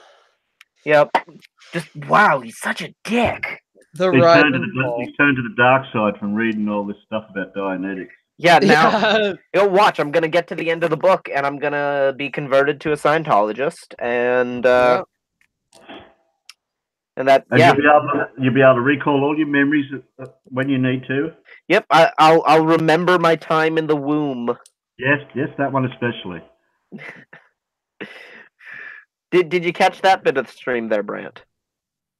Yep. Just, wow, he's such a dick. He's turned to the dark side from reading all this stuff about Dianetics. Yeah, now, you'll watch, I'm going to get to the end of the book, and I'm going to be converted to a Scientologist, and you'll be able to recall all your memories when you need to. Yep, I'll remember my time in the womb. Yes, that one especially. Did you catch that bit of the stream there, Brant?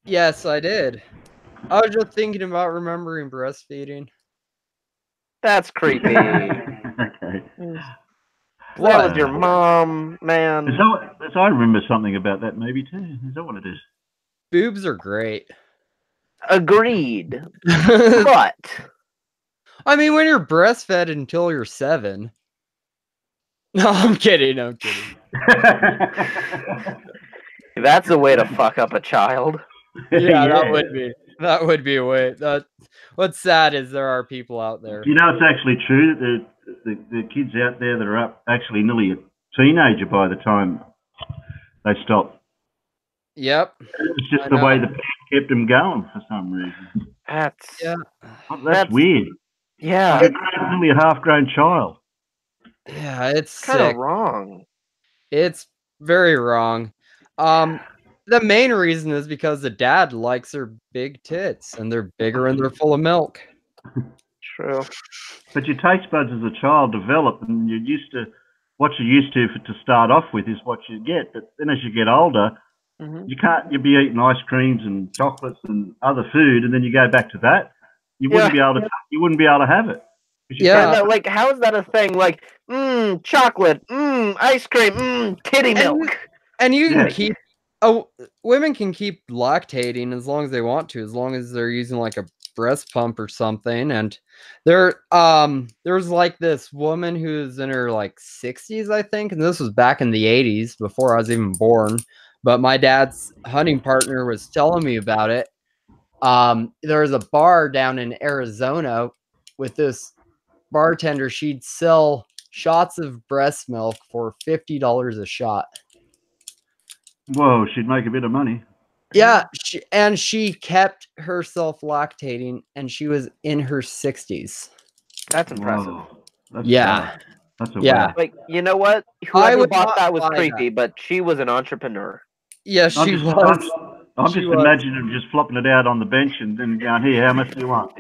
Yes, I did. I was just thinking about remembering breastfeeding. That's creepy. Okay. That was your mom, man. I remember something about that maybe too. Is that what it is? Boobs are great. Agreed. But I mean, when you're breastfed until you're 7. No, I'm kidding. That's a way to fuck up a child. Yeah, that would be a way. What's sad is there are people out there. You know, it's actually true that the kids out there that are actually nearly a teenager by the time they stop Yep. It's just I the way know. the parents kept him going for some reason. That's Yeah. Oh, that's weird. Yeah, Like only a half-grown child. Yeah, it's kind of sick. wrong. It's very wrong. The main reason is because the dad likes her big tits, and they're bigger and they're full of milk. True. But your taste buds as a child develop, and you're used to what you're used to start off with is what you get. But then as you get older, Hmm. you'll be eating ice creams and chocolates and other food, and then you go back to that. You wouldn't be able to have it. 'Cause you Yeah, can't- no, like how is that a thing? Like, chocolate, ice cream, titty milk. And you can Yeah. keep women can keep lactating as long as they want to, as long as they're using like a breast pump or something. And there's like this woman who's in her like 60s, I think, and this was back in the 80s before I was even born. But my dad's hunting partner was telling me about it. There was a bar down in Arizona with this bartender. She'd sell shots of breast milk for $50 a shot. Whoa, she'd make a bit of money. Yeah, she kept herself lactating, and she was in her 60s. That's impressive. Whoa, that's Yeah. wow. That's a Yeah. wow. Like, you know what? I Whoever would bought not that was buy creepy, but she was an entrepreneur. Yeah, I'm she just, was. I'm She just was. imagining him just flopping it out on the bench and then going, "Here, how much do you want?"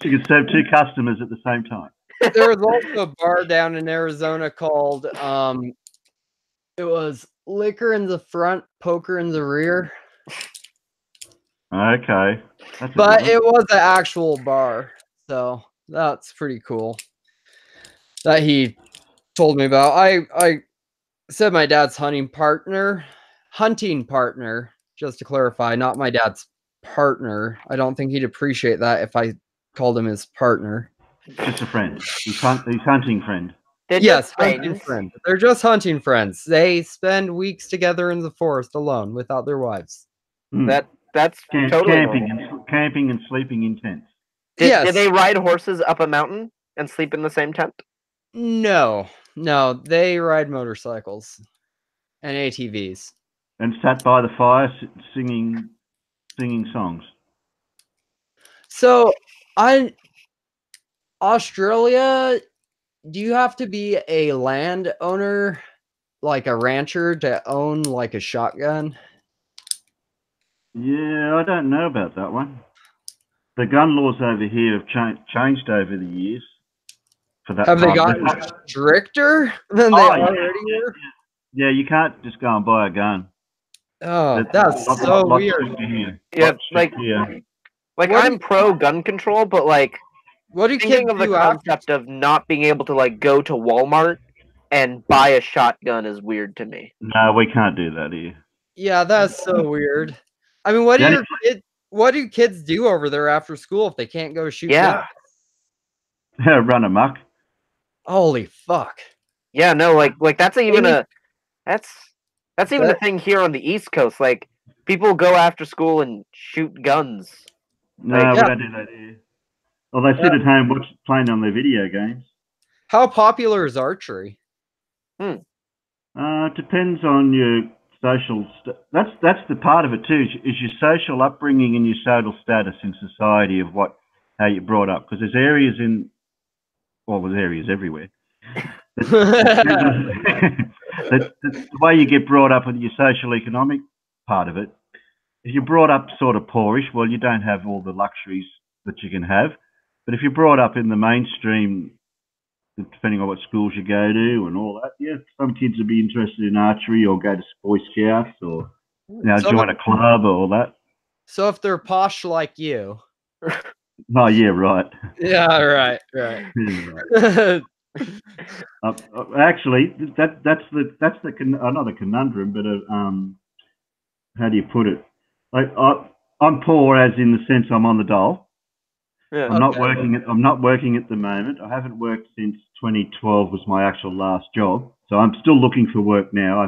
She could serve two customers at the same time. There was also a bar down in Arizona called it was liquor in the front, poker in the rear. Okay. That's a But good it was an actual bar, so that's pretty cool. That he told me about. I said my dad's hunting partner, just to clarify, not my dad's partner. I don't think he'd appreciate that if I called him his partner. Just a friend. He's hunting friend. They're Yes, just hunting friends. friend. They're just hunting friends. They spend weeks together in the forest alone without their wives. That's totally normal. Camping and sleeping in tents. Did they ride horses up a mountain and sleep in the same tent? No, they ride motorcycles and ATVs. And sat by the fire singing songs. So, Australia, do you have to be a landowner, like a rancher, to own like a shotgun? Yeah, I don't know about that one. The gun laws over here have changed over the years. For that Have they part. gotten stricter than they already were? Yeah, you can't just go and buy a gun. Oh, that's so weird. Yeah, like I'm pro gun control, but like what do thinking of the concept of not being able to like go to Walmart and buy a shotgun is weird to me. No, we can't do that here. Yeah, that's so weird. I mean, what do kids do over there after school if they can't go shoot guns? Run amok. Holy fuck. Yeah, no, like that's even that's even a thing here on the East Coast. Like people go after school and shoot guns. No, we don't do that here. Well, they sit at home playing on their video games. How popular is archery? Depends on your social. That's the part of it too. Is your social upbringing and your social status in society of how you're brought up. Because there's areas there's areas everywhere. The way you get brought up with your social economic part of it. If you're brought up sort of poorish, well, you don't have all the luxuries that you can have. But if you're brought up in the mainstream, depending on what schools you go to and all that, yeah, some kids would be interested in archery or go to Boy Scouts or join a club or all that. So if they're posh like you. Oh yeah, right. Yeah, right. Actually, that's not a conundrum, but how do you put it? Like I'm poor, as in the sense I'm on the dole. Yeah. I'm not working at the moment. I haven't worked since 2012 was my actual last job. So I'm still looking for work now. I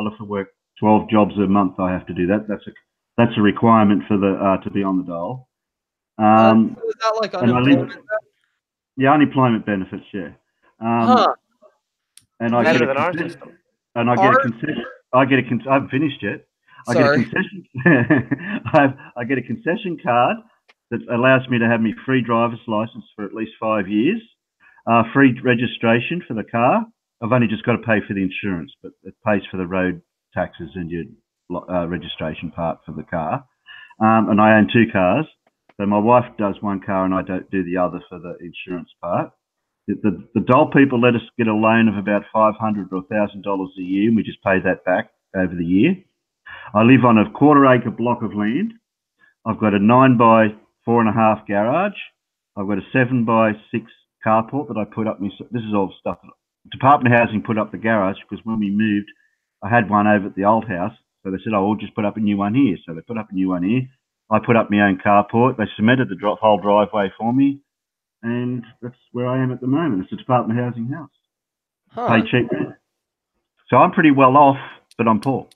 look for work 12 jobs a month. I have to do that. That's a requirement for to be on the dole. Is that like unemployment? Yeah, unemployment benefits. Yeah. and I Better get a than our concession. system. And I get a concession. I haven't finished yet. I get a Sorry. concession. I get a concession card that allows me to have my free driver's license for at least 5 years, free registration for the car. I've only just got to pay for the insurance, but it pays for the road taxes and your registration part for the car. And I own 2 cars. So my wife does one car and I don't do the other for the insurance part. The Dole people let us get a loan of about $500 or $1,000 a year, and we just pay that back over the year. I live on a 1/4 acre block of land. I've got a 9 by 4.5 garage. I've got a 7 by 6 carport that I put up. This is all stuff that Department of Housing put up the garage because when we moved, I had one over at the old house. So they said, oh, we'll just put up a new one here. So they put up a new one here. I put up my own carport. They cemented the whole driveway for me. And that's where I am at the moment. It's a Department of Housing house. Pay cheap rent. So I'm pretty well off, but I'm poor.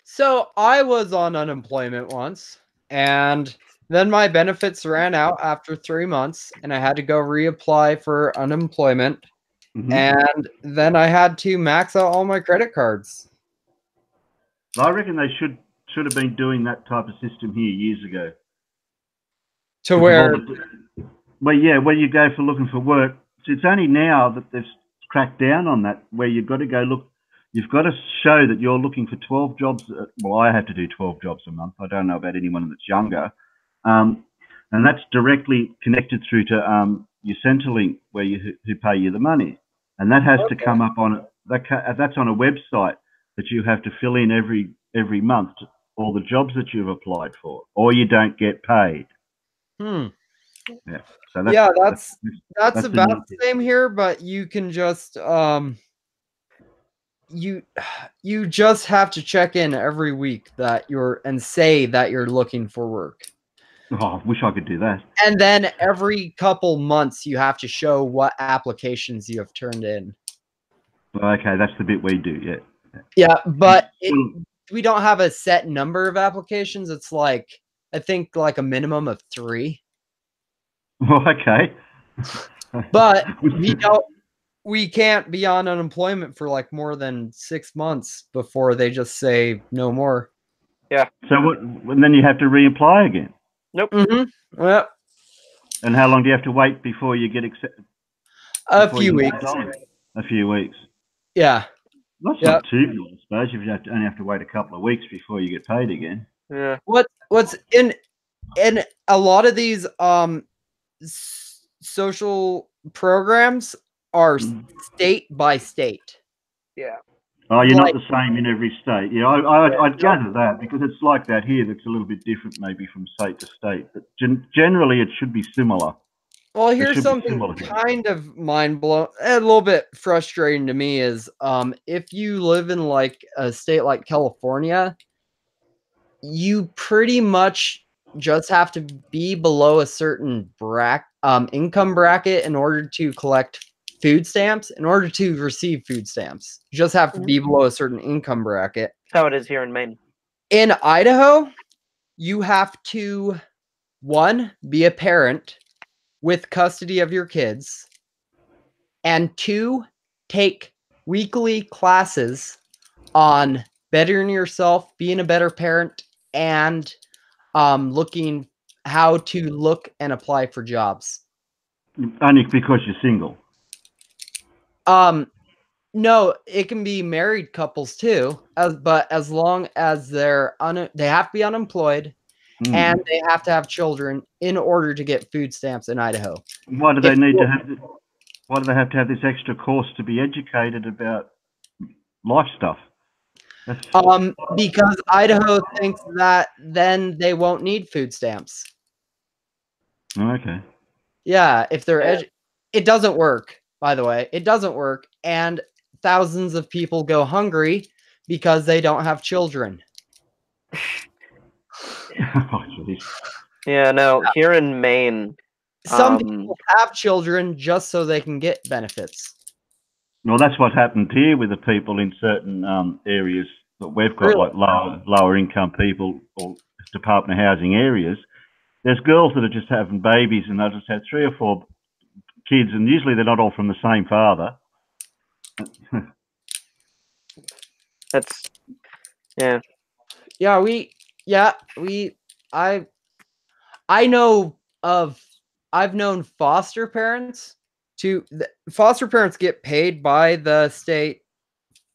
So I was on unemployment once, and then my benefits ran out after 3 months, and I had to go reapply for unemployment. Mm-hmm. And then I had to max out all my credit cards. I reckon they should have been doing that type of system here years ago. To where? Well, yeah, where you go for looking for work. So it's only now that they've cracked down on that, where you've got to go look. You've got to show that you're looking for 12 jobs. Well, I have to do 12 jobs a month. I don't know about anyone that's younger. And that's directly connected through to your Centrelink, who pay you the money. And that has to come up on that's on a website that you have to fill in every month, all the jobs that you've applied for, or you don't get paid. Yeah. So that's about the same here, but you can just you just have to check in every week and say that you're looking for work. Oh, I wish I could do that. And then every couple months you have to show what applications you have turned in. Okay, that's the bit we do, yeah. Yeah, but we don't have a set number of applications. It's like, I think like a minimum of 3. Well, okay. But we can't be on unemployment for like more than 6 months before they just say no more. Yeah. So and then you have to reapply again? Nope. Mm-hmm. Well, and how long do you have to wait before you get accepted? A few weeks. A few weeks. Yeah. That's not too bad, I suppose. If you only have to wait a couple of weeks before you get paid again. Yeah. What's in a lot of these social programs are state by state. Yeah. Oh, you're not the same in every state. Yeah, I'd gather that because it's like that here. That's a little bit different maybe from state to state. But generally, it should be similar. Well, here's something kind of mind-blowing, a little bit frustrating to me is if you live in like a state like California, you pretty much just have to be below a certain income bracket in order to collect food stamps. In order to receive food stamps, you just have to be below a certain income bracket. That's how it is here in Maine. In Idaho, you have to, 1, be a parent with custody of your kids, and 2, take weekly classes on bettering yourself, being a better parent, and looking how to look and apply for jobs. Only because you're single. No, it can be married couples too, but as long as they have to be unemployed and they have to have children in order to get food stamps in Idaho. Why do they need to have? Why do they have to have this extra course to be educated about life stuff? Because Idaho thinks that then they won't need food stamps. Okay. Yeah, if they're it doesn't work, by the way. It doesn't work, and thousands of people go hungry because they don't have children. Yeah, no, here in Maine, some people have children just so they can get benefits. Well, that's what happened here with the people in certain areas that we've got, like lower income people or Department of Housing areas. There's girls that are just having babies and they'll just have 3 or 4 kids, and usually they're not all from the same father. That's yeah. I know of, I've known foster parents foster parents get paid by the state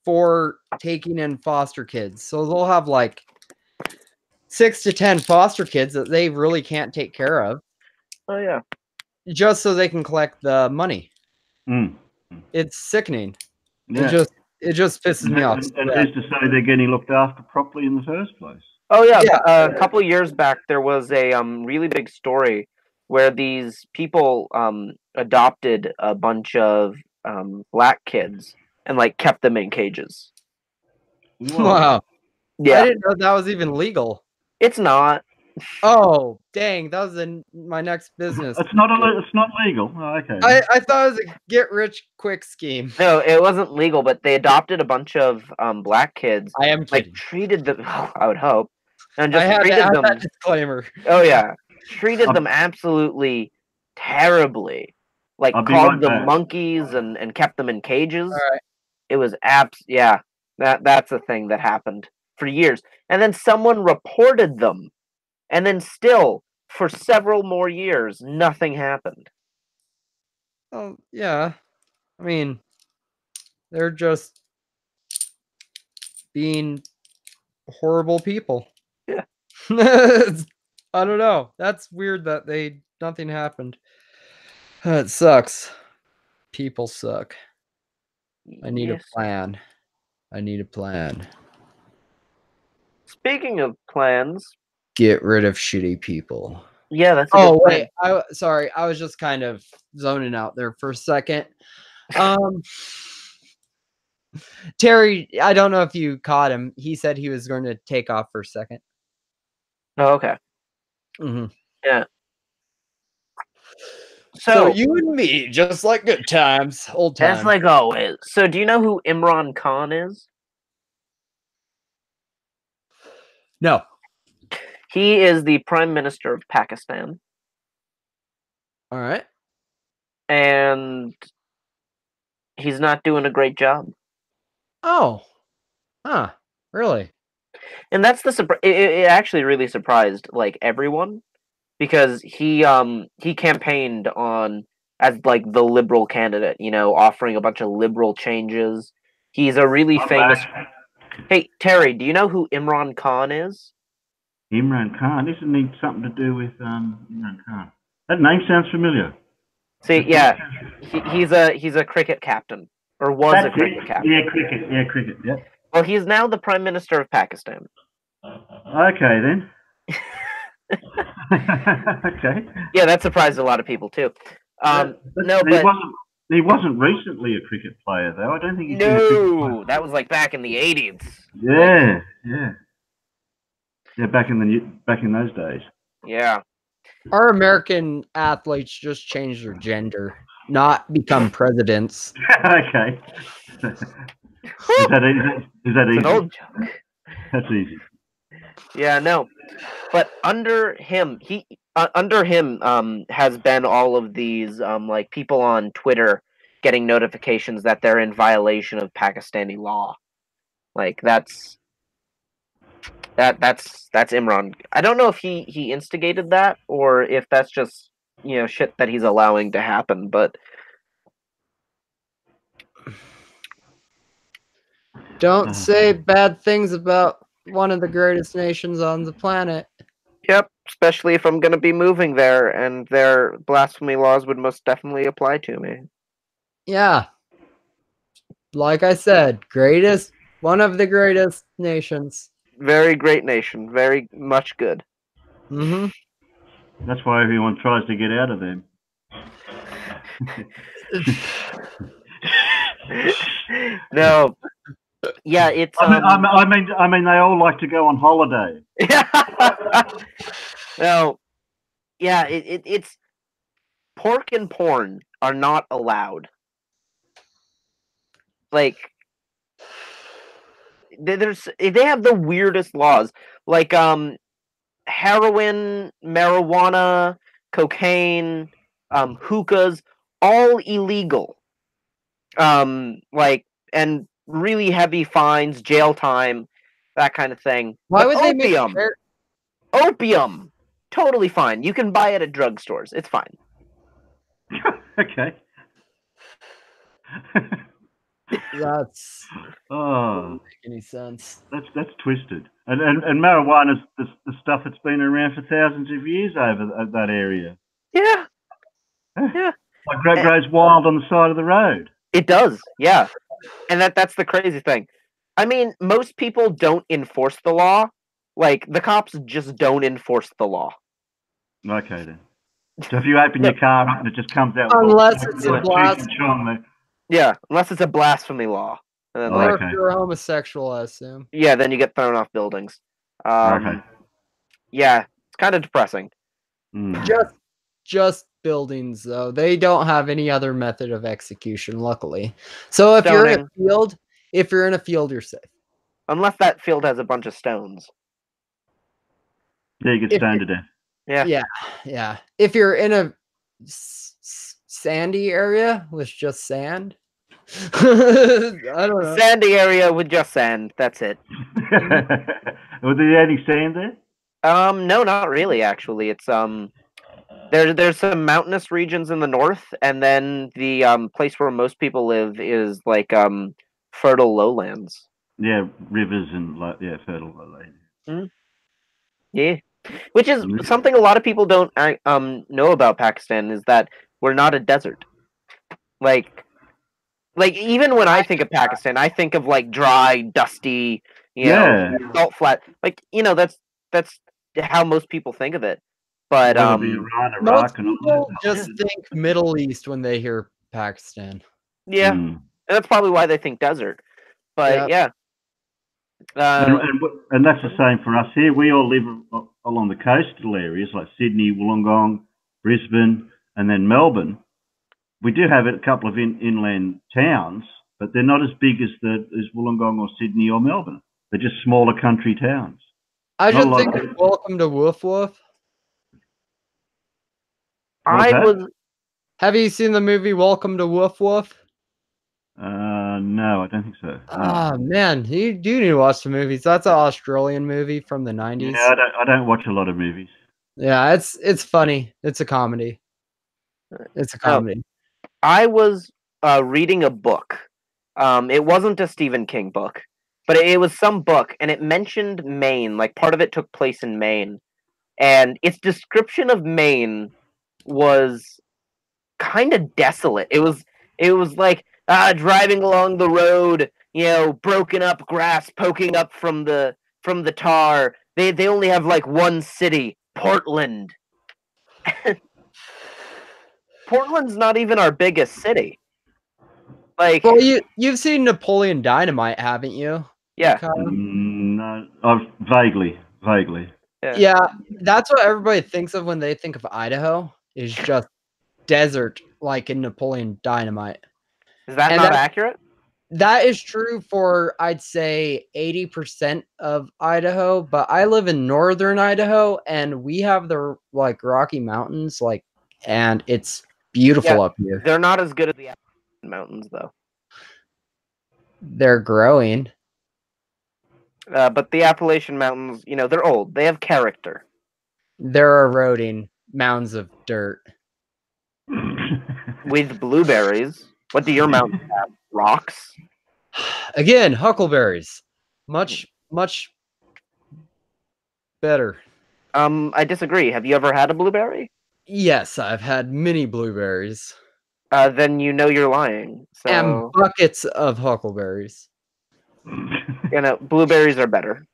for taking in foster kids. So they'll have like 6 to 10 foster kids that they really can't take care of. Oh yeah. Just so they can collect the money. Mm. It's sickening. Yeah. It just pisses me off. And who's to say they're getting looked after properly in the first place? Oh yeah. A couple of years back, there was a really big story where these people adopted a bunch of black kids and like kept them in cages. Wow. Yeah. I didn't know that was even legal. It's not. Oh, dang. That was my next business. It's not legal. Oh, okay. I thought it was a get rich quick scheme. No, it wasn't legal, but they adopted a bunch of black kids. I am kidding. Like treated them. I would hope, and just I had treated to add them. that disclaimer. Oh yeah, treated them absolutely terribly. Like I'll be called right them back. monkeys and kept them in cages. All right. It was yeah. That's a thing that happened for years, and then someone reported them, and then still for several more years nothing happened. Oh, yeah. I mean, they're just being horrible people. Yeah. I don't know. That's weird that nothing happened. It sucks. People suck. I need a plan. I need a plan. Speaking of plans, Get rid of shitty people. yeah, that's a good plan. Wait. Sorry. I was just kind of zoning out there for a second. Terry, I don't know if you caught him. He said he was going to take off for a second. Oh, okay. Mm-hmm. Yeah. So you and me, just like good times, old times. That's like always. So do you know who Imran Khan is? No. He is the Prime Minister of Pakistan. All right. And he's not doing a great job. Oh. Huh. Really? And that's it actually really surprised like everyone because he campaigned on as like the liberal candidate, you know, offering a bunch of liberal changes. He's a really famous Hey, Terry, do you know who Imran Khan is? Imran Khan? Isn't he something to do with Imran Khan? That name sounds familiar. See, yeah, he's a cricket captain, or was a cricket captain. Yeah, cricket. Yeah. Well, he's now the Prime Minister of Pakistan. Okay then. Okay. Yeah, that surprised a lot of people too. He wasn't recently a cricket player though. I don't think he's No, that was like back in the 80s. Yeah. Back in those days. Yeah. Our American athletes just change their gender, not become presidents. Okay. Is that easy? It's an old joke. That's easy. Yeah, no. But under him has been all of these like people on Twitter getting notifications that they're in violation of Pakistani law. Like that's Imran. I don't know if he instigated that or if that's just, you know, shit that he's allowing to happen, but don't say bad things about one of the greatest nations on the planet. Yep, especially if I'm going to be moving there and their blasphemy laws would most definitely apply to me. Yeah. Like I said, one of the greatest nations. Very great nation, very much good. Mm-hmm. That's why everyone tries to get out of them. No. Yeah, it's. I mean, they all like to go on holiday. No. Yeah, it's pork and porn are not allowed. Like, they have the weirdest laws. Like, heroin, marijuana, cocaine, hookahs, all illegal. Like and really heavy fines, jail time, that kind of thing. Why But would they make opium, totally fine. You can buy it at drugstores. It's fine. Okay. That's Oh, doesn't make any sense. that's twisted. And marijuana's the stuff that's been around for thousands of years over that area. Yeah, yeah. Like grows wild on the side of the road. It does, yeah. And that's the crazy thing. I mean, most people don't enforce the law. Like, the cops just don't enforce the law. Okay, then. So if you open your car up and it just comes out Unless it's a like blast. Cheech and Chong, then- Yeah, unless it's a blasphemy law. And then, Or Okay. if you're a homosexual, I assume. yeah, then you get thrown off buildings. Okay. Yeah, it's kind of depressing. Just buildings, though. They don't have any other method of execution, luckily. So if you're in a field, you're safe. Unless that field has a bunch of stones. Yeah, you get stoned to death. Yeah. If you're in a sandy area with just sand, I don't know. Sandy area with just sand. That's it. Was there any sand there? No, not really. Actually, it's there's some mountainous regions in the north, and then the place where most people live is like fertile lowlands. Yeah, rivers and fertile lowlands. Yeah, which is something a lot of people don't know about Pakistan, is that we're not a desert. Like even when I think of Pakistan, I think of like dry, dusty, salt flat. Like, that's how most people think of it. But Iran, most Iraq, and all people that. just think Middle East when they hear Pakistan. yeah, and that's probably why they think desert. But yeah. And that's the same for us here. We all live along the coastal areas like Sydney, Wollongong, Brisbane, and then Melbourne. We do have a couple of inland towns, but they're not as big as Wollongong or Sydney or Melbourne. They're just smaller country towns. I should think of Welcome to Woof Woof. Have you seen the movie Welcome to Woof Woof? No, I don't think so. Oh man, you do need to watch the movies. That's an Australian movie from the 90s. Yeah, I don't watch a lot of movies. Yeah, it's funny. It's a comedy. It's a comedy. I was reading a book. It wasn't a Stephen King book, but it was some book, and it mentioned Maine. Like, part of it took place in Maine, and its description of Maine was kind of desolate. It was like driving along the road, broken up grass poking up from the tar. They only have like one city, Portland. Portland's not even our biggest city. Like, well, you've seen Napoleon Dynamite, haven't you? Yeah. No, vaguely. Yeah, that's what everybody thinks of when they think of Idaho. Is just desert, like in Napoleon Dynamite. Is that not accurate? That is true for, I'd say, 80% of Idaho, but I live in northern Idaho, and we have the like Rocky Mountains, and it's beautiful up here. They're not as good as the Appalachian Mountains, though. They're growing. But the Appalachian Mountains, they're old. They have character. They're eroding mounds of dirt. With blueberries. What do your mountains have? Rocks? Again, huckleberries. Much better. I disagree. Have you ever had a blueberry? Yes, I've had many blueberries. Then you're lying. So... And buckets of huckleberries. Blueberries are better.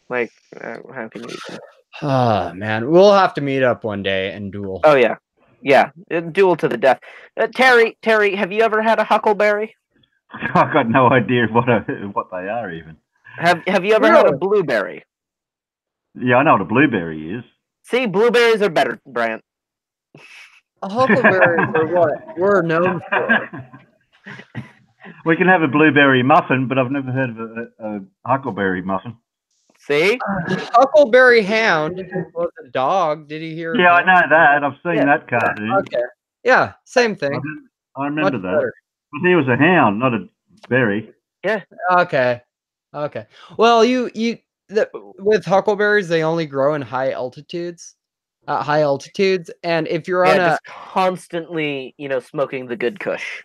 Like, how can you eat them? Oh, man. We'll have to meet up one day and duel. Oh, yeah. Yeah, duel to the death. Terry, have you ever had a huckleberry? I've got no idea what they are even. Have you ever had a blueberry? Yeah, I know what a blueberry is. See, blueberries are better, Brant. Huckleberries are what we're known for. We can have a blueberry muffin, but I've never heard of a huckleberry muffin. See? Huckleberry Hound was a dog. Did you hear? Yeah, I know that. I've seen that cartoon. Okay. Yeah, same thing. I remember that. But he was a hound, not Berry. Okay. Well, with huckleberries, they only grow in high altitudes. And if you're on just constantly, smoking the good kush.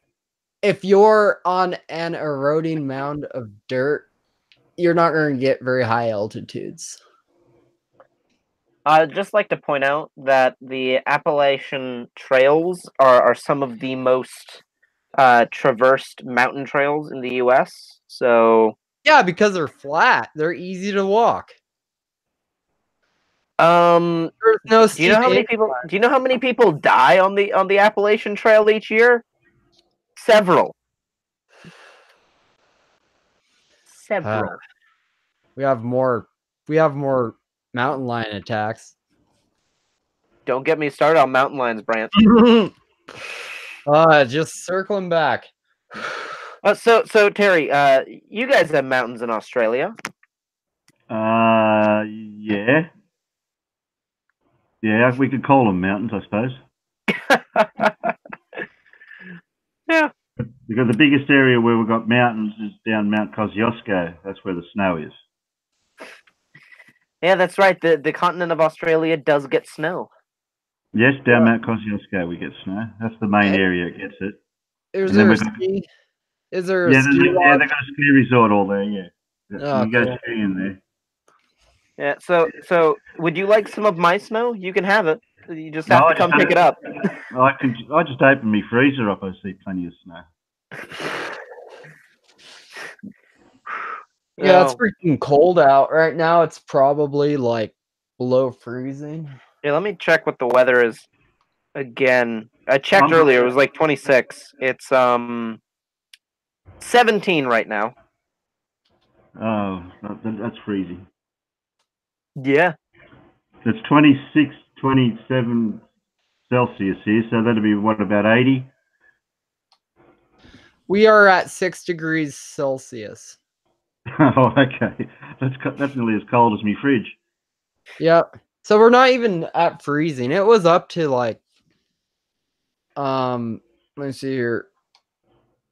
if you're on an eroding mound of dirt, you're not going to get very high altitudes. I'd just like to point out that the Appalachian trails are some of the most traversed mountain trails in the U.S. So yeah, because they're flat, they're easy to walk. There's no. Do you know how many people? Do you know how many people die on the Appalachian Trail each year? Several. We have more mountain lion attacks. Don't get me started on mountain lions, Brant. Just circling back. So Terry, you guys have mountains in Australia. Yeah. Yeah, we could call them mountains, I suppose. Yeah. Because the biggest area where we've got mountains is down Mount Kosciuszko. That's where the snow is. Yeah, that's right. The continent of Australia does get snow. Yes, down Mount Kosciuszko we get snow. That's the main area it gets it. Is there a ski? Is there a ski lodge? Yeah, they've got a ski resort all there, yeah. Oh, you can go skiing there. Yeah, so would you like some of my snow? You can have it. You just have to come pick it up. I just open my freezer up, I see plenty of snow. Yeah, it's freaking cold out right now. It's probably like below freezing. Yeah, let me check what the weather is again. I checked earlier. It was like 26. It's 17 right now. Oh, that's freezing. Yeah. It's 26, 27 Celsius here, so that'll be what, about 80? We are at 6 degrees Celsius. Oh, okay. That's nearly as cold as my fridge. Yep. So we're not even at freezing. It was up to like, let me see here.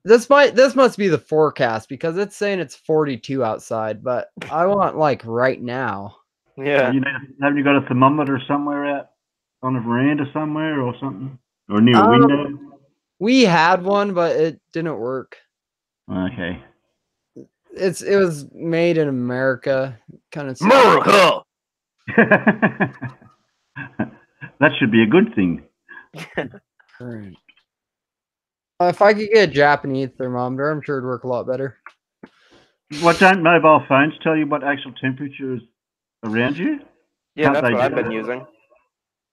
This must be the forecast because it's saying it's 42 outside, but I want like right now. Yeah. Haven't you got a thermometer somewhere out on a veranda somewhere or something? Or near a window? We had one, but it didn't work. Okay. It was made in America, kind of. America. That should be a good thing. If I could get a Japanese thermometer, I'm sure it'd work a lot better. What, don't mobile phones tell you what actual temperature is around you? Yeah, that's what I've been using.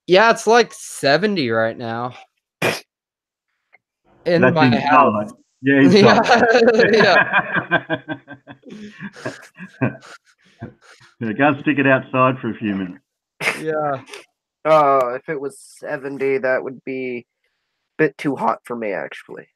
Yeah, it's like 70 right now. In my house. Yeah, inside. Yeah. Go and stick it outside for a few minutes. Yeah. If it was 70, that would be a bit too hot for me, actually.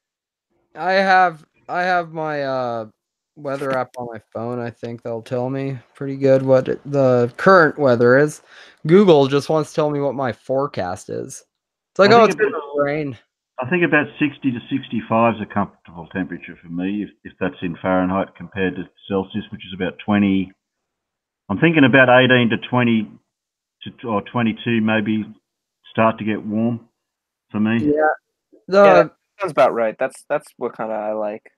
I have my weather app on my phone. I think they'll tell me pretty good what the current weather is. Google just wants to tell me what my forecast is. It's like, it's going to rain. I think about 60 to 65 is a comfortable temperature for me, if that's in Fahrenheit compared to Celsius, which is about 20. I'm thinking about 18 to 20 or 22 maybe start to get warm for me. Yeah. That sounds about right. That's what kind of I like.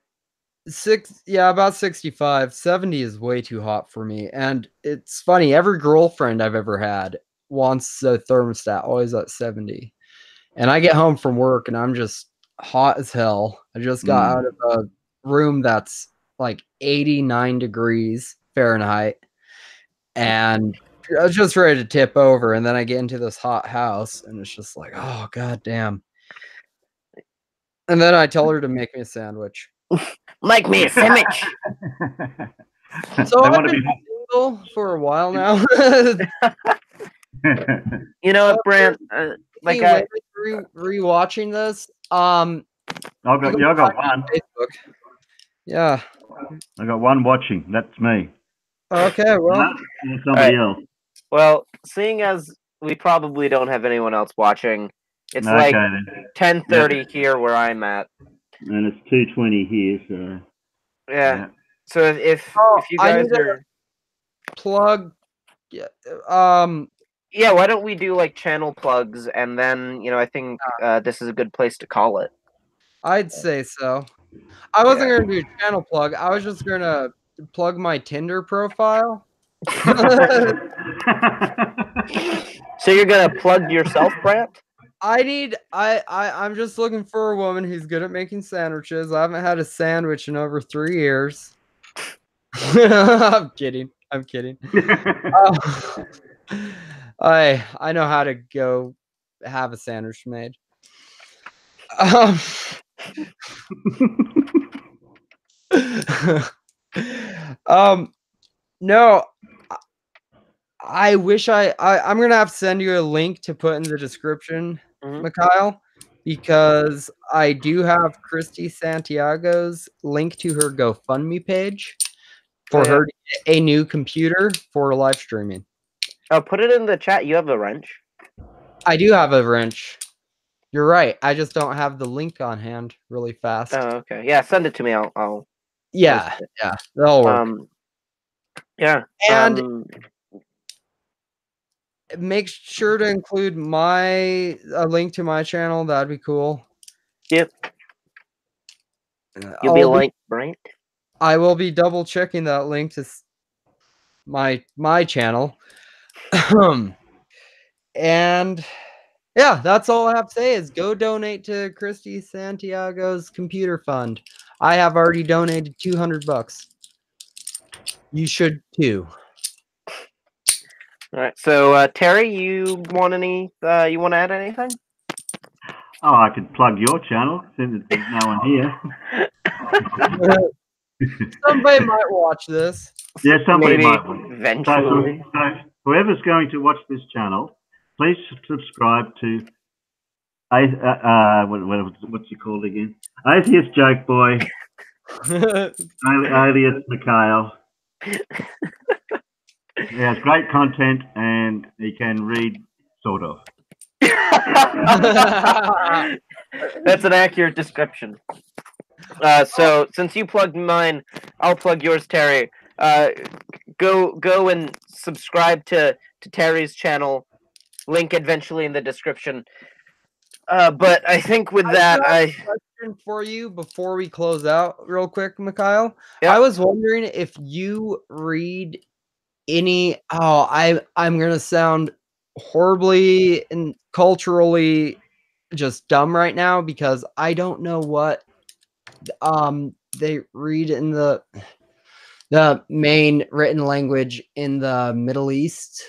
About 65. 70 is way too hot for me. And it's funny, every girlfriend I've ever had wants the thermostat always at 70. And I get home from work and I'm just hot as hell. I just got out of a room that's like 89 degrees Fahrenheit. And I was just ready to tip over. And then I get into this hot house and it's just like, oh, god damn. And then I tell her to make me a sandwich. Make me a sandwich. So I've been single for a while now. You know what, Brant? Rewatching this. I got one. Facebook. Yeah. I got one watching. That's me. Okay, well, somebody else. Well, seeing as we probably don't have anyone else watching, it's like 10:30 here where I'm at. And it's 2:20 here, so Yeah. So if you I guys need to are plug. yeah, why don't we do like channel plugs, and then I think this is a good place to call it. I'd say so. I wasn't gonna do a channel plug. I was just gonna plug my Tinder profile. So you're gonna plug yourself, Brant? I'm just looking for a woman who's good at making sandwiches. I haven't had a sandwich in over 3 years. I'm kidding. I know how to go have a sandwich made. No, I wish I'm gonna have to send you a link to put in the description, Mikhail, because I do have Christy Santiago's link to her GoFundMe page for her to get a new computer for live streaming. Oh, put it in the chat. You have a wrench. I do have a wrench. You're right. I just don't have the link on hand really fast. Oh, okay. Yeah, send it to me. I'll yeah, that'll work. Yeah. And make sure to include a link to my channel. That'd be cool. Yep. You'll be like Brant. I will be double checking that link to my channel. And yeah, that's all I have to say is go donate to Christy Santiago's computer fund. I have already donated $200. You should too. All right. So Terry, you want to add anything? Oh, I could plug your channel since there's no one here. Somebody might watch this. Yeah, somebody might. Eventually. So whoever's going to watch this channel, please subscribe to what's he called again? Atheist Joke Boy, alias Mikhail. He has great content and he can read, sort of. That's an accurate description. So since you plugged mine, I'll plug yours, Terry. Go and subscribe to Terry's channel. Link eventually in the description. But I think with that, I have a question for you before we close out, real quick, Mikhail. Yep. I was wondering if you read any. Oh, I'm gonna sound horribly and culturally just dumb right now because I don't know what they read in the main written language in the Middle East.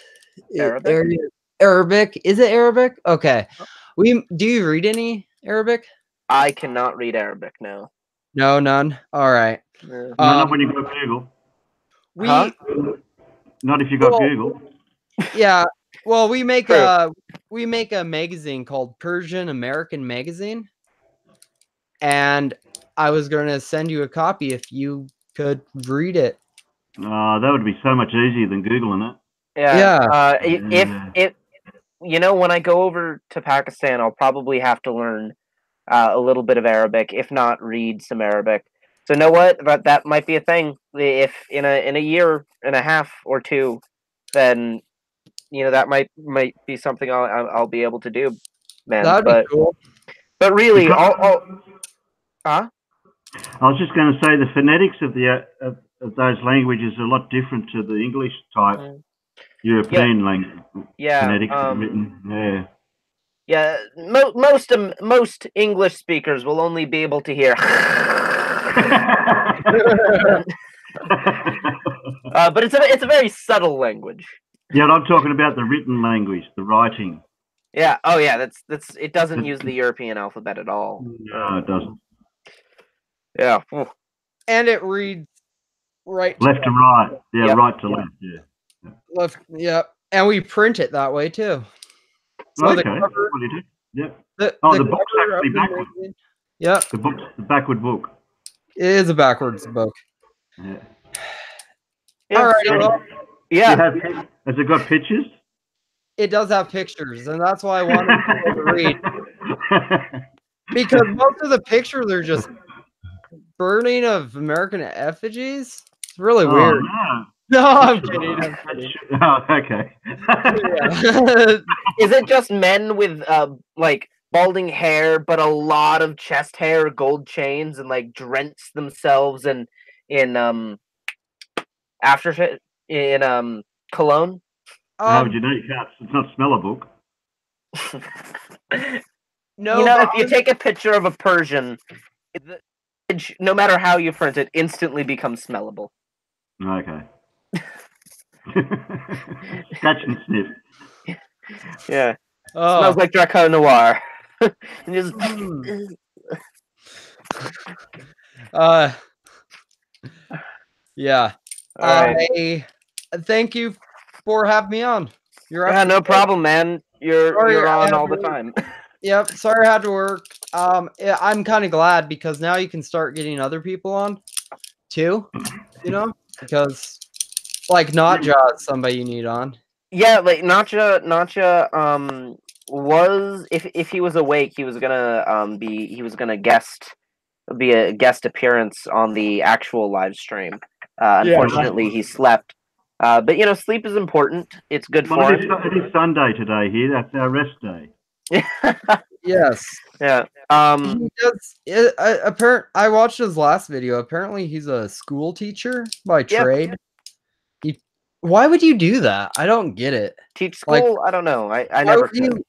Arabic? Arabic? Is it Arabic? Okay. Do you read any Arabic? I cannot read Arabic, no. No, none. All right. No, not when you got Google. Not if you got Google. Yeah. Well, we make a magazine called Persian American Magazine, and I was going to send you a copy if you could read it. That would be so much easier than Googling it. Yeah. If when I go over to Pakistan, I'll probably have to learn a little bit of Arabic, if not read some Arabic. So know what? That might be a thing. If in a year and a half or two, then that might be something I'll be able to do, man. That'd be cool. But really, I was just going to say the phonetics of those languages are a lot different to the English type European language. Yeah. Phonetics written. Yeah. Most English speakers will only be able to hear. But it's a very subtle language. Yeah, I'm talking about the written language, the writing. Yeah. Oh, yeah. That's it. Doesn't use the European alphabet at all. No, it doesn't. Yeah. And it reads right left to right. Yeah, yep. Right to left. Yeah. Left. Yep. And we print it that way too. So okay. The cover, what do you do? Yep. The book's actually backward. Yep. The backward book. It is a backwards book. Yeah. All right. Well, yeah. Has it got pictures? It does have pictures, and that's why I wanted people to read. Because most of the pictures are just burning of American effigies? It's really Oh, weird. no. No, I'm kidding. I'm kidding. Oh, okay. Yeah. Is it just men with like balding hair, but a lot of chest hair, gold chains, and like drench themselves in aftershave in cologne? How would you know you can't? It's not smell a book. No, You know, but if you take a picture of a Persian, the image, no matter how you print it, instantly becomes smellable. Okay. Scratch and sniff. Yeah, oh, smells like Draco Noir. And just yeah. all right. I thank you for having me on. Yeah, no problem, man. Sorry, You're I on had all to the work. time. Yep. Sorry I had to work. Yeah, I'm kind of glad because now you can start getting other people on too. You know, because like Notja is somebody you need on. Yeah, like Nacha was if he was awake, he was gonna be a guest appearance on the actual live stream. Unfortunately, he slept. But you know, sleep is important. It's good Well, for it is Sunday today here. That's our rest day. him. Yes. Yeah. He does. I watched his last video. Apparently, he's a school teacher by Yep. trade. Why would you do that? I don't get it. Teach Like, school? I don't know. I Why never would you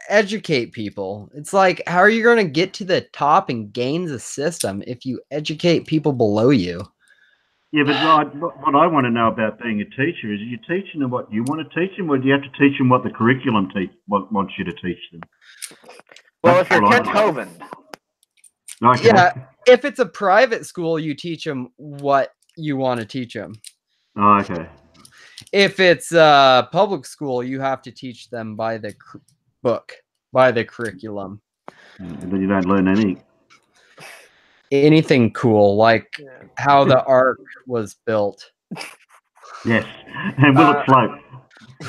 educate people? It's like, how are you going to get to the top and gain the system if you educate people below you? Yeah, but what I want to know about being a teacher is: are you teaching them what you want to teach them, or do you have to teach them what the curriculum wants you to teach them? Well, That's if you're what I Kent want. Hovind, Okay. Yeah, if it's a private school, you teach them what you want to teach them. Oh, okay. If it's a public school, you have to teach them by the book, by the curriculum. And then you don't learn Anything cool, like how the ark was built. Yes. And will it float?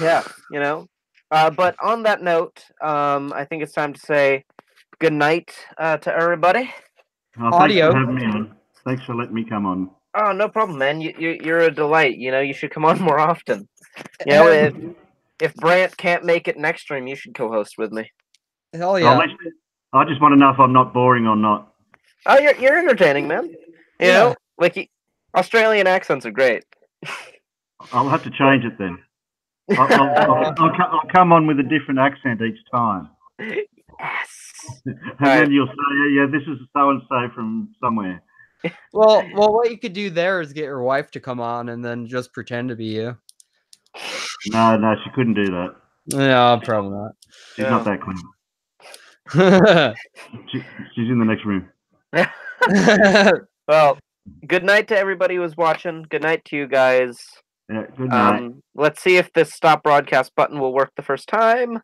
yeah, you know. But on that note, I think it's time to say good night to everybody. Oh, thanks for having me on. Thanks for letting me come on. Oh, no problem, man. You're a delight. You know, you should come on more often. You know, if Brant can't make it next stream, you should co-host with me. Hell yeah. I just want to know if I'm not boring or not. Oh, you're entertaining, man. You know, like Australian accents are great. I'll have to change it then. I'll come on with a different accent each time. Yes. And then you'll say, yeah, this is so-and-so from somewhere. Well, what you could do there is get your wife to come on and then just pretend to be you. No, she couldn't do that. No, probably not. She's not that clever. She's in the next room. Well, good night to everybody who was watching. Good night to you guys. Yeah, good night. Let's see if this stop broadcast button will work the first time.